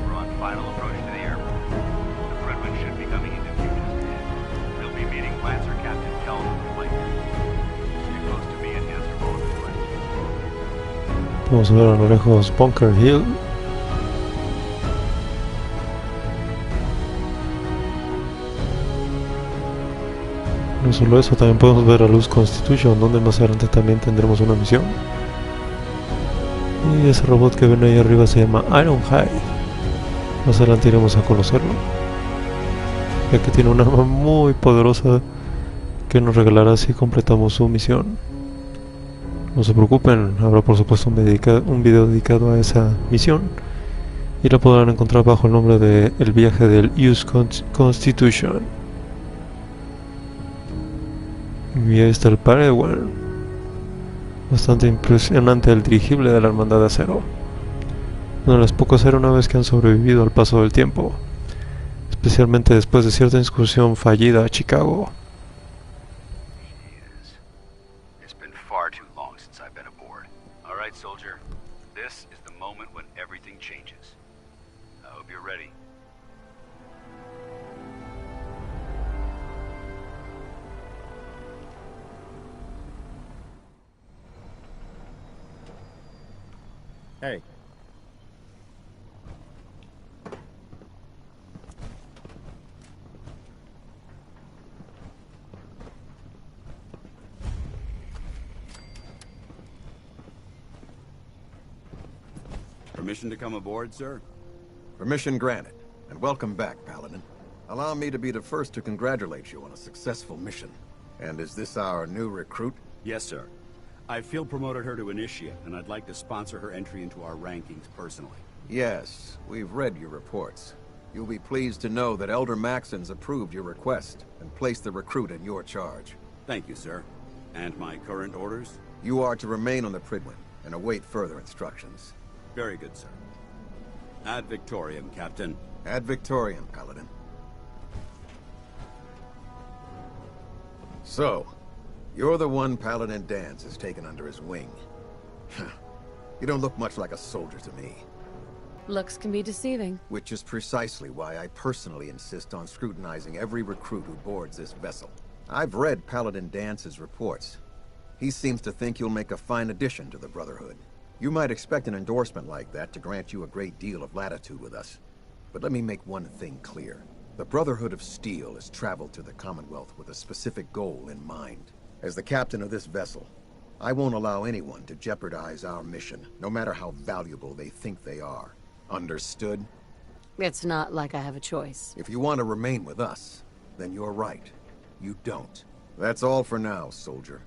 We're on final approach to the airport. The Prydwen should be coming into view just ahead. We'll be meeting Lancer Captain Kelvin Completa. Stay close to me and answer all of the questions. Vamos a ver a lo lejos Bunker Hill. No solo eso, también podemos ver a Luz Constitution, donde más adelante también tendremos una misión. Y ese robot que ven ahí arriba se llama Ironhide. Más adelante iremos a conocerlo, ya que tiene un arma muy poderosa que nos regalará si completamos su misión. No se preocupen, habrá por supuesto un video dedicado a esa misión y la podrán encontrar bajo el nombre de El viaje del US Constitution. Y ahí está el Prydwen, bastante impresionante el dirigible de la Hermandad de Acero, una de las pocas aeronaves que han sobrevivido al paso del tiempo, especialmente después de cierta incursión fallida a Chicago. It's been far too long since I've been aboard. All right, soldier. This is the moment when everything changes. I hope you're ready. Hey. Permission to come aboard, sir? Permission granted, and welcome back, Paladin. Allow me to be the first to congratulate you on a successful mission. And is this our new recruit? Yes, sir. I feel promoted her to initiate, and I'd like to sponsor her entry into our rankings personally. Yes, we've read your reports. You'll be pleased to know that Elder Maxon's approved your request and placed the recruit in your charge. Thank you, sir. And my current orders? You are to remain on the Pridwin and await further instructions. Very good, sir. Ad Victoriam, Captain. Ad Victoriam, Paladin. So, you're the one Paladin Danse has taken under his wing. You don't look much like a soldier to me. Looks can be deceiving. Which is precisely why I personally insist on scrutinizing every recruit who boards this vessel. I've read Paladin Dance's reports. He seems to think you'll make a fine addition to the Brotherhood. You might expect an endorsement like that to grant you a great deal of latitude with us. But let me make one thing clear. The Brotherhood of Steel has traveled to the Commonwealth with a specific goal in mind. As the captain of this vessel, I won't allow anyone to jeopardize our mission, no matter how valuable they think they are. Understood? It's not like I have a choice. If you want to remain with us, then you're right. You don't. That's all for now, soldier.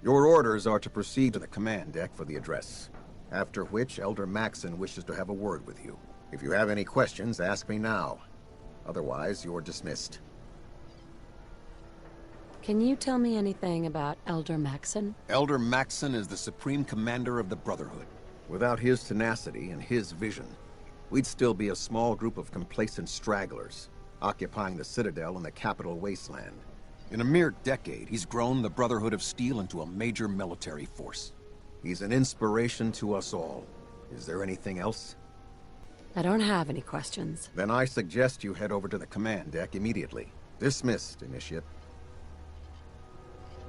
Your orders are to proceed to the command deck for the address. After which, Elder Maxon wishes to have a word with you. If you have any questions, ask me now. Otherwise, you're dismissed. Can you tell me anything about Elder Maxon? Elder Maxon is the Supreme Commander of the Brotherhood. Without his tenacity and his vision, we'd still be a small group of complacent stragglers, occupying the Citadel and the capital wasteland. In a mere decade, he's grown the Brotherhood of Steel into a major military force. He's an inspiration to us all. Is there anything else? I don't have any questions. Then I suggest you head over to the command deck immediately. Dismissed, Initiate.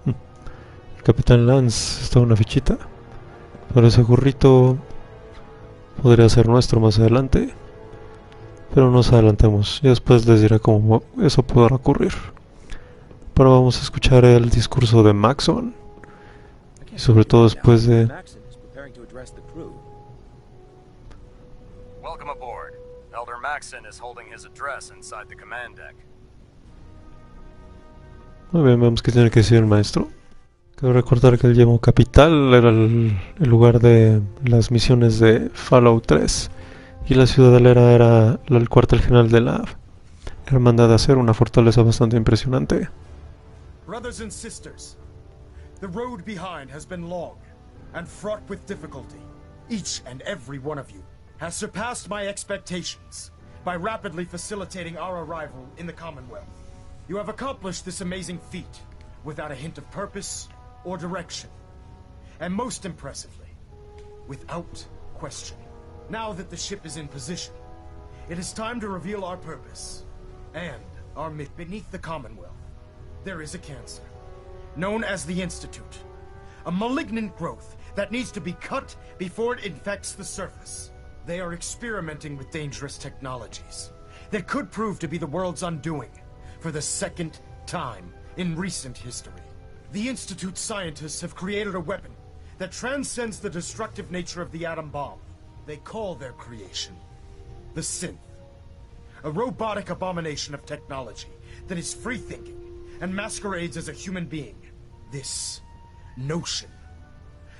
El Capitán Lance está una fichita. Pero ese gorrito podría ser nuestro más adelante. Pero nos adelantemos. Y después les diré cómo eso podrá ocurrir. Pero vamos a escuchar el discurso de Maxon. Y sobre todo después de... Welcome aboard. Elder Maxon is holding his address inside the command deck. Muy bien, vemos que tiene que decir el maestro. Quiero recordar que el Yemo Capital era el lugar de las misiones de Fallout 3. Y la ciudadela era el cuartel general de la Hermandad de Acero, una fortaleza bastante impresionante. Brothers and sisters, the road behind has been long and fraught with difficulty. Each and every one of you has surpassed my expectations by rapidly facilitating our arrival in the Commonwealth. You have accomplished this amazing feat without a hint of purpose or direction. And most impressively, without question. Now that the ship is in position, it is time to reveal our purpose and our mission. Beneath the Commonwealth, there is a cancer, known as the Institute. A malignant growth that needs to be cut before it infects the surface. They are experimenting with dangerous technologies that could prove to be the world's undoing for the second time in recent history. The Institute scientists have created a weapon that transcends the destructive nature of the atom bomb. They call their creation the Synth. A robotic abomination of technology that is free-thinking and masquerades as a human being. This notion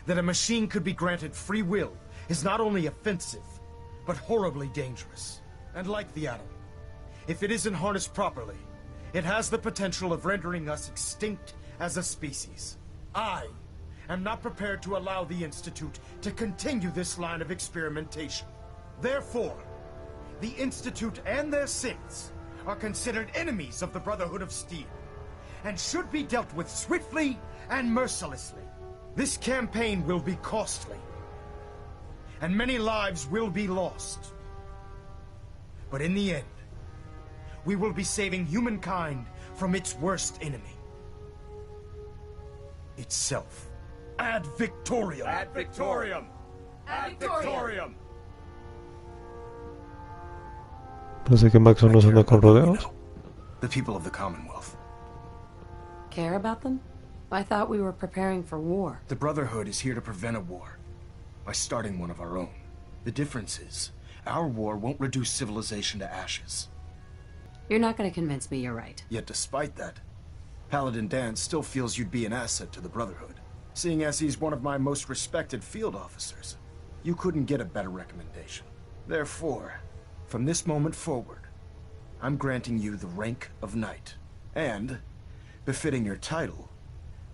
that a machine could be granted free will is not only offensive, but horribly dangerous. And like the atom, if it isn't harnessed properly, it has the potential of rendering us extinct as a species. I am not prepared to allow the Institute to continue this line of experimentation. Therefore, the Institute and their synths are considered enemies of the Brotherhood of Steel, and should be dealt with swiftly and mercilessly. This campaign will be costly, and many lives will be lost. But in the end, we will be saving humankind from its worst enemy. Itself. Ad Victoriam! Ad Victoriam! Ad Victoriam! Parece que Maxon nos anda con rodeos. The people of the Commonwealth. Care about them? I thought we were preparing for war. The Brotherhood is here to prevent a war by starting one of our own. The difference is, our war won't reduce civilization to ashes. You're not gonna convince me you're right. Yet despite that, Paladin Dan still feels you'd be an asset to the Brotherhood, seeing as he's one of my most respected field officers. You couldn't get a better recommendation. Therefore, from this moment forward, I'm granting you the rank of Knight. And, befitting your title,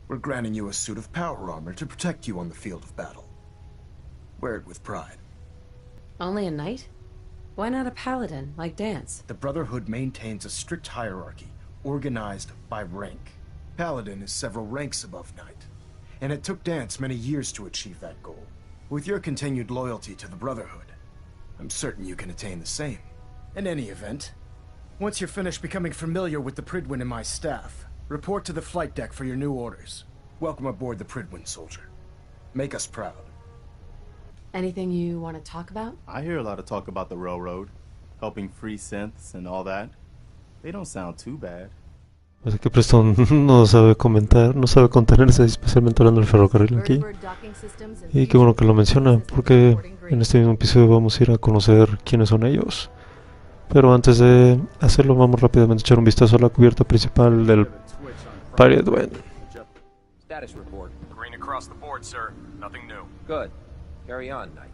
we're granting you a suit of power armor to protect you on the field of battle. Wear it with pride. Only a knight? Why not a paladin, like Dance? The Brotherhood maintains a strict hierarchy, organized by rank. Paladin is several ranks above Knight, and it took Dance many years to achieve that goal. With your continued loyalty to the Brotherhood, I'm certain you can attain the same. In any event, once you're finished becoming familiar with the Pridwin and my staff, report to the flight deck for your new orders. Welcome aboard the Pridwin, soldier. Make us proud. Anything you want to talk about? I hear a lot of talk about the railroad, helping free synths and all that. They don't sound too bad. Así que Preston no sabe comentar, no sabe contenerse, especialmente hablando del ferrocarril aquí. Y qué bueno que lo menciona, porque en este mismo episodio vamos a ir a conocer quiénes son ellos. Pero antes de hacerlo, vamos rápidamente a echar un vistazo a la cubierta principal del Pirate Wind. Status report. Green across the board, sir. Nothing new. Good. Carry on, Knight.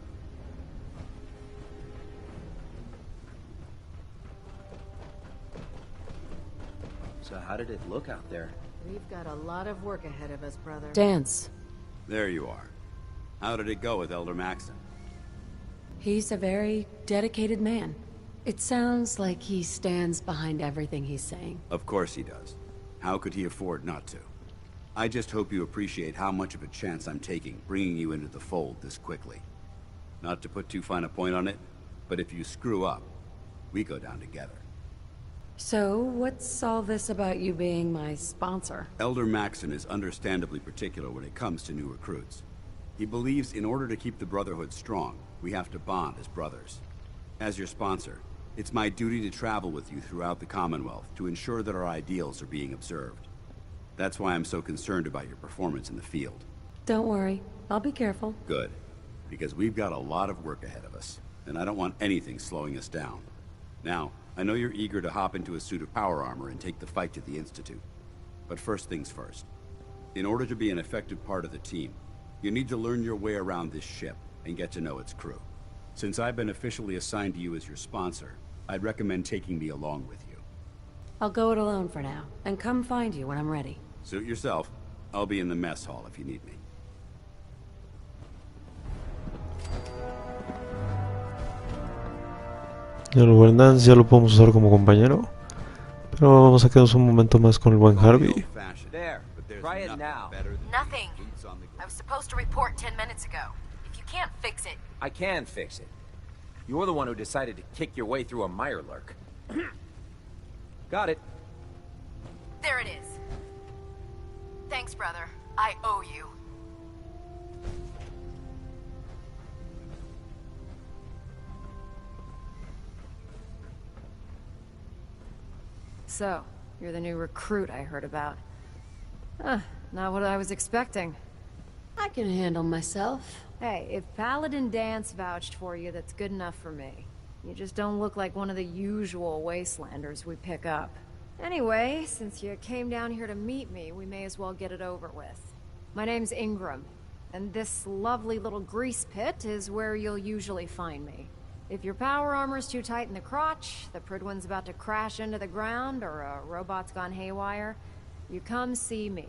So how did it look out there? We've got a lot of work ahead of us, brother. Dance. There you are. How did it go with Elder Maxon? He's a very dedicated man. It sounds like he stands behind everything he's saying. Of course he does. How could he afford not to? I just hope you appreciate how much of a chance I'm taking, bringing you into the fold this quickly. Not to put too fine a point on it, but if you screw up, we go down together. So, what's all this about you being my sponsor? Elder Maxon is understandably particular when it comes to new recruits. He believes in order to keep the Brotherhood strong, we have to bond as brothers. As your sponsor, it's my duty to travel with you throughout the Commonwealth to ensure that our ideals are being observed. That's why I'm so concerned about your performance in the field. Don't worry, I'll be careful. Good, because we've got a lot of work ahead of us, and I don't want anything slowing us down. Now, I know you're eager to hop into a suit of power armor and take the fight to the Institute. But first things first. In order to be an effective part of the team, you need to learn your way around this ship and get to know its crew. Since I've been officially assigned to you as your sponsor, I'd recommend taking me along with you. I'll go it alone for now, and come find you when I'm ready. Suit yourself. I'll be in the mess hall if you need me. Ya el buen Dance ya lo podemos usar como compañero, pero vamos a quedarnos un momento más con el buen Harvey. There. Try it now. Nothing. I was supposed to report 10 minutes ago. If you can't fix it... I can fix it. You're the one who decided to kick your way through a mirelurk. Got it. There it is. Thanks, brother. I owe you. So, you're the new recruit I heard about. Not what I was expecting. I can handle myself. Hey, if Paladin Dance vouched for you, that's good enough for me. You just don't look like one of the usual wastelanders we pick up. Anyway, since you came down here to meet me, we may as well get it over with. My name's Ingram, and this lovely little grease pit is where you'll usually find me. If your power armor's too tight in the crotch, the Pridwin's about to crash into the ground, or a robot's gone haywire, you come see me.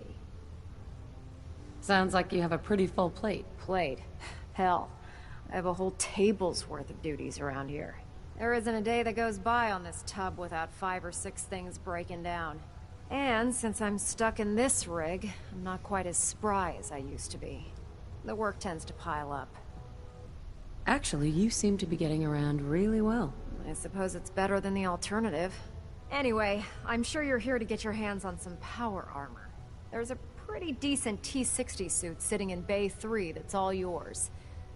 Sounds like you have a pretty full plate. Plate? Hell, I have a whole table's worth of duties around here. There isn't a day that goes by on this tub without 5 or 6 things breaking down. And since I'm stuck in this rig, I'm not quite as spry as I used to be. The work tends to pile up. Actually, you seem to be getting around really well. I suppose it's better than the alternative. Anyway, I'm sure you're here to get your hands on some power armor. There's a pretty decent T-60 suit sitting in Bay 3 that's all yours.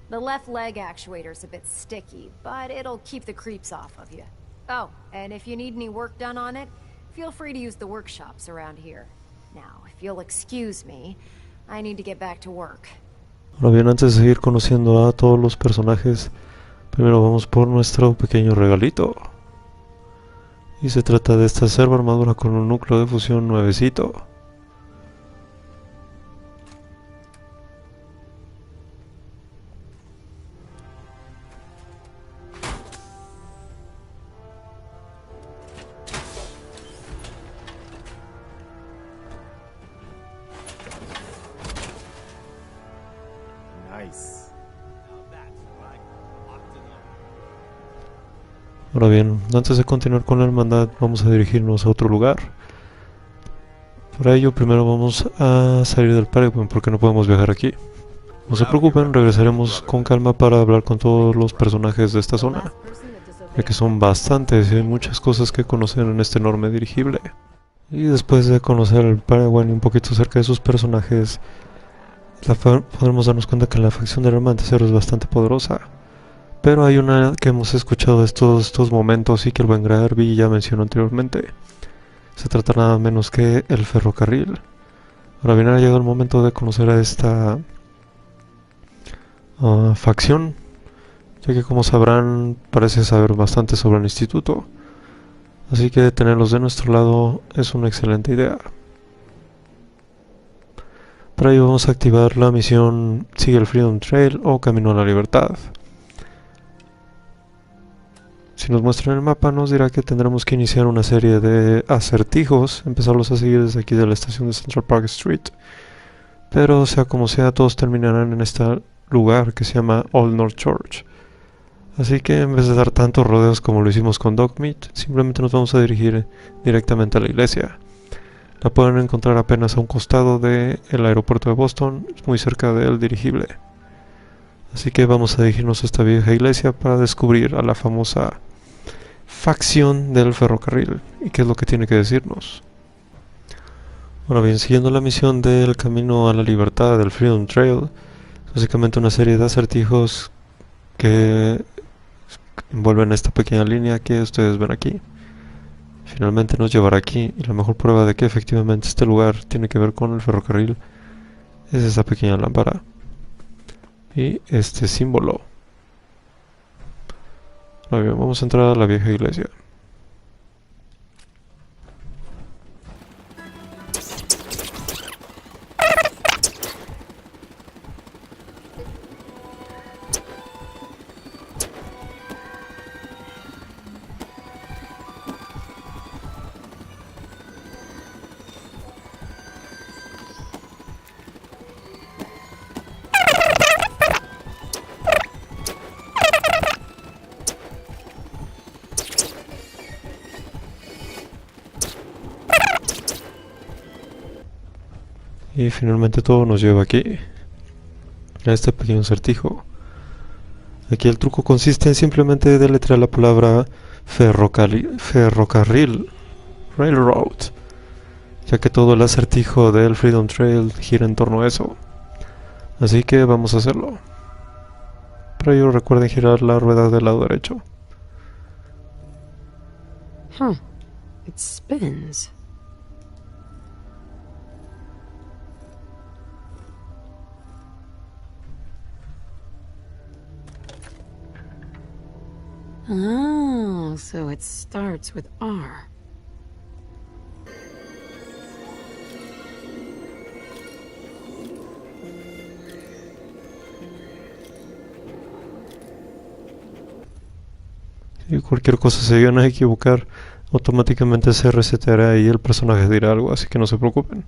The left leg actuator's a bit sticky, but it'll keep the creeps off of you. Oh, and if you need any work done on it, feel free to use the workshops around here. Now, if you'll excuse me, I need to get back to work. Ahora bien, antes de seguir conociendo a todos los personajes, primero vamos por nuestro pequeño regalito. Y se trata de esta serva armadura con un núcleo de fusión nuevecito. Ahora bien, antes de continuar con la hermandad, vamos a dirigirnos a otro lugar. Para ello, primero vamos a salir del Paraguay porque no podemos viajar aquí. No se preocupen, regresaremos con calma para hablar con todos los personajes de esta zona, ya que son bastantes y hay muchas cosas que conocer en este enorme dirigible. Y después de conocer el Paraguay y un poquito acerca de sus personajes, podremos darnos cuenta que la facción del romancero es bastante poderosa. Pero hay una que hemos escuchado de estos momentos y que el buen Garby ya mencionó anteriormente. Se trata nada menos que el ferrocarril. Ahora bien, ha llegado el momento de conocer a esta facción, ya que como sabrán parece saber bastante sobre el instituto. Así que tenerlos de nuestro lado es una excelente idea. Para ello vamos a activar la misión Sigue el Freedom Trail o Camino a la Libertad. Si nos muestran el mapa nos dirá que tendremos que iniciar una serie de acertijos, empezarlos a seguir desde aquí de la estación de Central Park Street. Pero sea como sea, todos terminarán en este lugar que se llama Old North Church. Así que en vez de dar tantos rodeos como lo hicimos con Dogmeat, simplemente nos vamos a dirigir directamente a la iglesia. La pueden encontrar apenas a un costado del aeropuerto de Boston, muy cerca del dirigible. Así que vamos a dirigirnos a esta vieja iglesia para descubrir a la famosa facción del ferrocarril y qué es lo que tiene que decirnos. Ahora bien, siguiendo la misión del Camino a la Libertad del Freedom Trail, básicamente una serie de acertijos que envuelven esta pequeña línea que ustedes ven aquí. Finalmente nos llevará aquí y la mejor prueba de que efectivamente este lugar tiene que ver con el ferrocarril es esta pequeña lámpara y este símbolo. Ahora bien, vamos a entrar a la vieja iglesia. Y finalmente todo nos lleva aquí, a este pequeño acertijo. Aquí el truco consiste en simplemente deletrear la palabra ferrocarril, railroad, ya que todo el acertijo del Freedom Trail gira en torno a eso. Así que vamos a hacerlo. Para ello recuerden girar la rueda del lado derecho. It spins. Oh, so it starts with R. Si cualquier cosa se llegan a equivocar, automáticamente se reseteará y el personaje dirá algo, así que no se preocupen.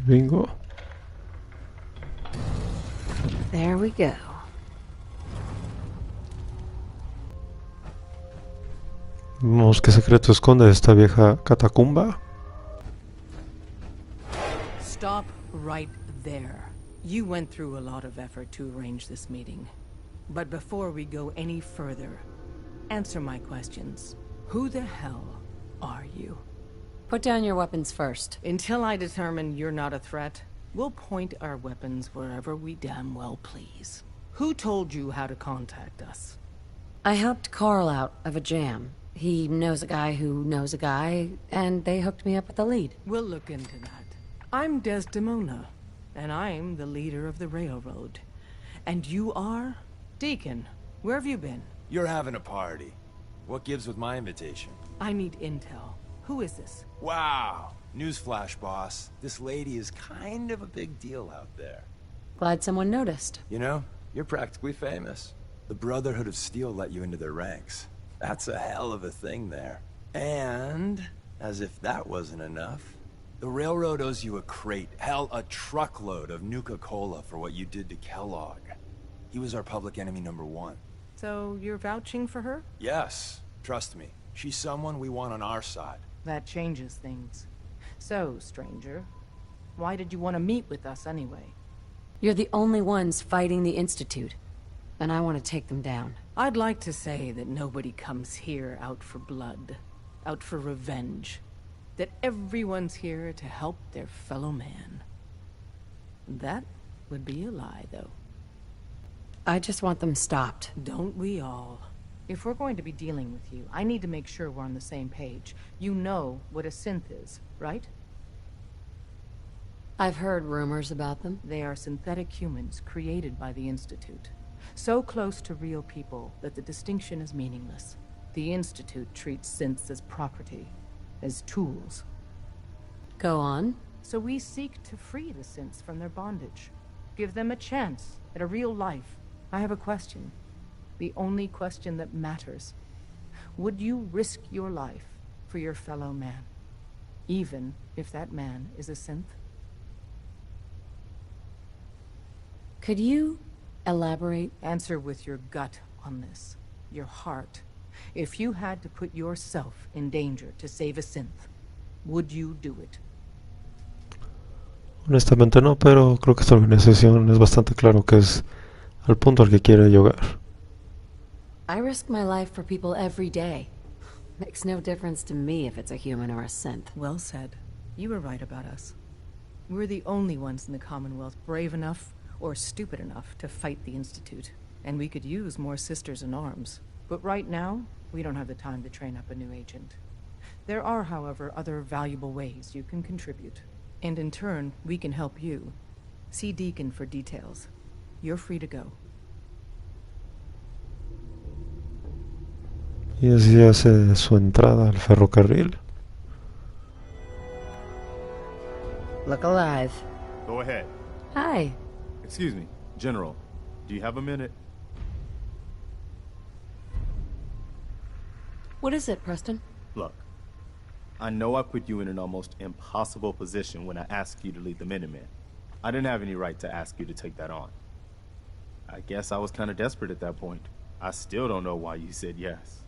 Bingo. There we go. Vemos qué secreto esconde esta vieja catacumba. Stop right there. You went through a lot of effort to arrange this meeting. But before we go any further, answer my questions. Who the hell are you? Put down your weapons first. Until I determine you're not a threat, we'll point our weapons wherever we damn well please. Who told you how to contact us? I helped Carl out of a jam. He knows a guy who knows a guy, and they hooked me up with the lead. We'll look into that. I'm Desdemona, and I'm the leader of the railroad. And you are? Deacon, where have you been? You're having a party. What gives with my invitation? I need intel. Who is this? Wow. Newsflash, boss. This lady is kind of a big deal out there. Glad someone noticed. You know, you're practically famous. The Brotherhood of Steel let you into their ranks. That's a hell of a thing there. And, as if that wasn't enough, the Railroad owes you a crate, hell, a truckload of Nuka-Cola for what you did to Kellogg. He was our public enemy #1. So you're vouching for her? Yes. Trust me. She's someone we want on our side. That changes things. So, stranger, why did you want to meet with us anyway? You're the only ones fighting the Institute, and I want to take them down. I'd like to say that nobody comes here out for blood, out for revenge. That everyone's here to help their fellow man. That would be a lie, though. I just want them stopped. Don't we all? If we're going to be dealing with you, I need to make sure we're on the same page. You know what a synth is, right? I've heard rumors about them. They are synthetic humans created by the Institute. So close to real people that the distinction is meaningless. The Institute treats synths as property, as tools. Go on. So we seek to free the synths from their bondage. Give them a chance at a real life. I have a question. The only question that matters. Would you risk your life for your fellow man? Even if that man is a synth? Could you elaborate? Answer with your gut on this. Your heart. If you had to put yourself in danger to save a synth, would you do it? Honestamente no, pero creo que esta organización es bastante claro que es al punto al que quiere llegar. I risk my life for people every day. Makes no difference to me if it's a human or a synth. Well said. You were right about us. We're the only ones in the Commonwealth brave enough or stupid enough to fight the Institute. And we could use more sisters in arms. But right now, we don't have the time to train up a new agent. There are, however, other valuable ways you can contribute. And in turn, we can help you. See Deacon for details. You're free to go. Y así hace su entrada al ferrocarril. Look alive. Go ahead. Hi. Excuse me, General. Do you have a minute? What is it, Preston? Look, I know I put you in an almost impossible position when I asked you to lead the Minutemen. I didn't have any right to ask you to take that on. I guess I was kind of desperate at that point. I still don't know why you said yes.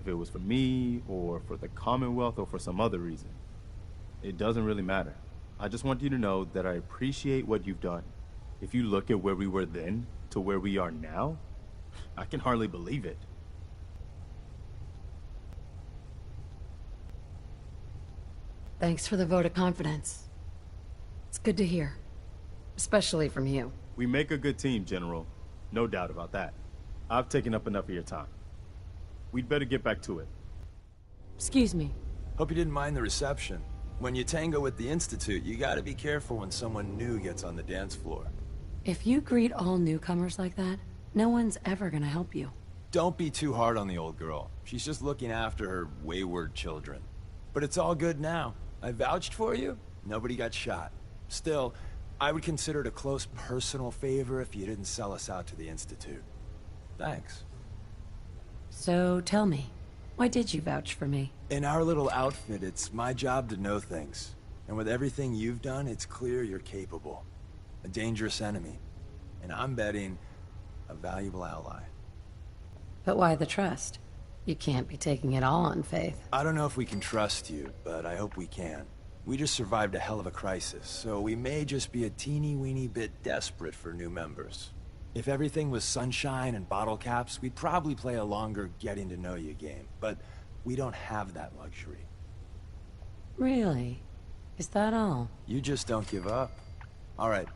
If it was for me, or for the Commonwealth, or for some other reason. It doesn't really matter. I just want you to know that I appreciate what you've done. If you look at where we were then, to where we are now, I can hardly believe it. Thanks for the vote of confidence. It's good to hear. Especially from you. We make a good team, General. No doubt about that. I've taken up enough of your time. We'd better get back to it. Excuse me. Hope you didn't mind the reception. When you tango with the Institute, you gotta be careful when someone new gets on the dance floor. If you greet all newcomers like that, no one's ever gonna help you. Don't be too hard on the old girl. She's just looking after her wayward children. But it's all good now. I vouched for you. Nobody got shot. Still, I would consider it a close personal favor if you didn't sell us out to the Institute. Thanks. So tell me, why did you vouch for me? In our little outfit, it's my job to know things. And with everything you've done, it's clear you're capable. A dangerous enemy. And I'm betting, a valuable ally. But why the trust? You can't be taking it all on faith. I don't know if we can trust you, but I hope we can. We just survived a hell of a crisis, so we may just be a teeny-weeny bit desperate for new members. If everything was sunshine and bottle caps, we'd probably play a longer getting-to-know-you game. But we don't have that luxury. Really? Is that all? You just don't give up. All right.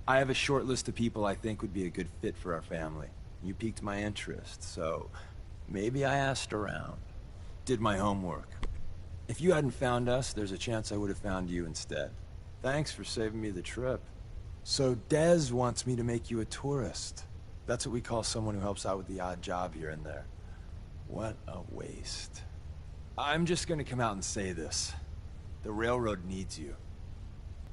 I have a short list of people I think would be a good fit for our family. You piqued my interest, so maybe I asked around. Did my homework. If you hadn't found us, there's a chance I would have found you instead. Thanks for saving me the trip. So Dez wants me to make you a tourist. That's what we call someone who helps out with the odd job here and there. What a waste. I'm just gonna come out and say this. The railroad needs you.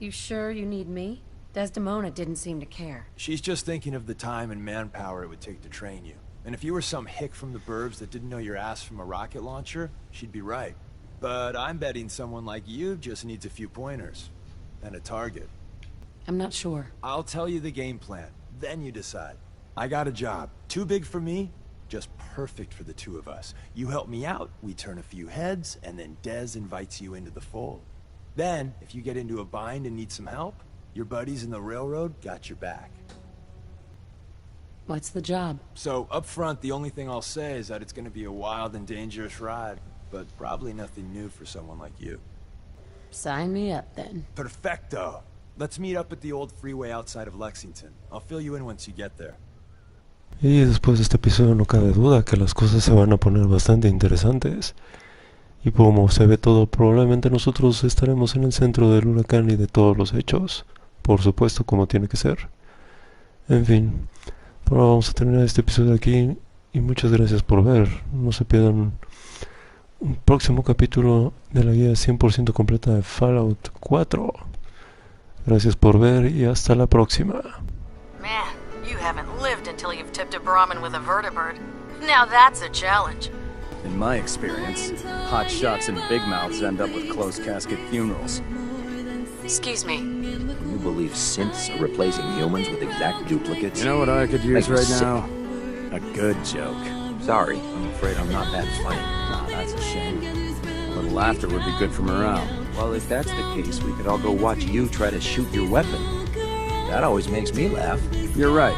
You sure you need me? Desdemona didn't seem to care. She's just thinking of the time and manpower it would take to train you. And if you were some hick from the burbs that didn't know your ass from a rocket launcher, she'd be right. But I'm betting someone like you just needs a few pointers. And a target. I'm not sure. I'll tell you the game plan, then you decide. I got a job. Too big for me, just perfect for the two of us. You help me out, we turn a few heads, and then Dez invites you into the fold. Then, if you get into a bind and need some help, your buddies in the railroad got your back. What's the job? So, up front, the only thing I'll say is that it's gonna be a wild and dangerous ride, but probably nothing new for someone like you. Sign me up, then. Perfecto! Let's meet up at the old freeway outside of Lexington. I'll fill you in once you get there. Y después de este episodio no cabe duda que las cosas se van a poner bastante interesantes. Y como se ve todo, probablemente nosotros estaremos en el centro del huracán y de todos los hechos. Por supuesto, como tiene que ser. En fin, por ahora vamos a terminar este episodio aquí. Y muchas gracias por ver. No se pierdan un próximo capítulo de la guía 100% completa de Fallout 4. Gracias por ver y hasta la próxima. Man, you haven't lived until you've tipped a Brahmin with a vertibird. Now that's a challenge. In my experience, hot shots and big mouths end up with closed casket funerals. Excuse me. You believe synths are replacing humans with exact duplicates? You know what I could use Like right sick. now? A good joke. Sorry, I'm afraid I'm not that funny. Nah, that's a shame. A little laughter would be good for morale. Well, if that's the case, we could all go watch you try to shoot your weapon. That always makes me laugh. You're right.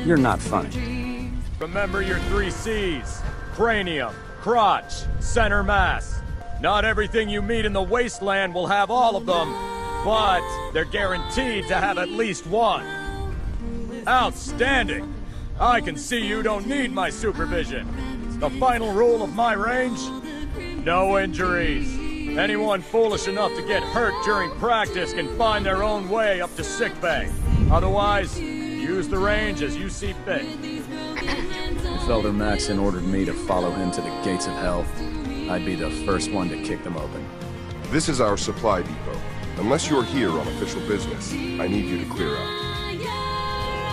You're not funny. Remember your 3 C's. Cranium, crotch, center mass. Not everything you meet in the wasteland will have all of them, but they're guaranteed to have at least one. Outstanding! I can see you don't need my supervision. The final rule of my range? No injuries. Anyone foolish enough to get hurt during practice can find their own way up to sickbay. Otherwise, use the range as you see fit. If Elder Maxon ordered me to follow him to the gates of hell, I'd be the first one to kick them open. This is our supply depot. Unless you're here on official business, I need you to clear out.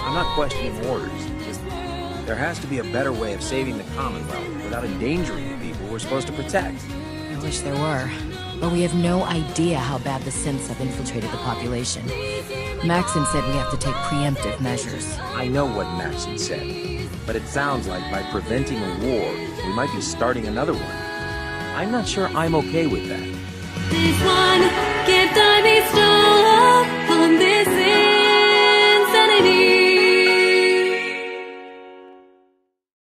I'm not questioning orders. Just, there has to be a better way of saving the Commonwealth without endangering the people we're supposed to protect. I wish there were. But we have no idea how bad the synths have infiltrated the population. Maxon said we have to take preemptive measures. I know what Maxon said, but it sounds like by preventing a war, we might be starting another one. I'm not sure I'm okay with that. This one can't die, be stolen from this insanity.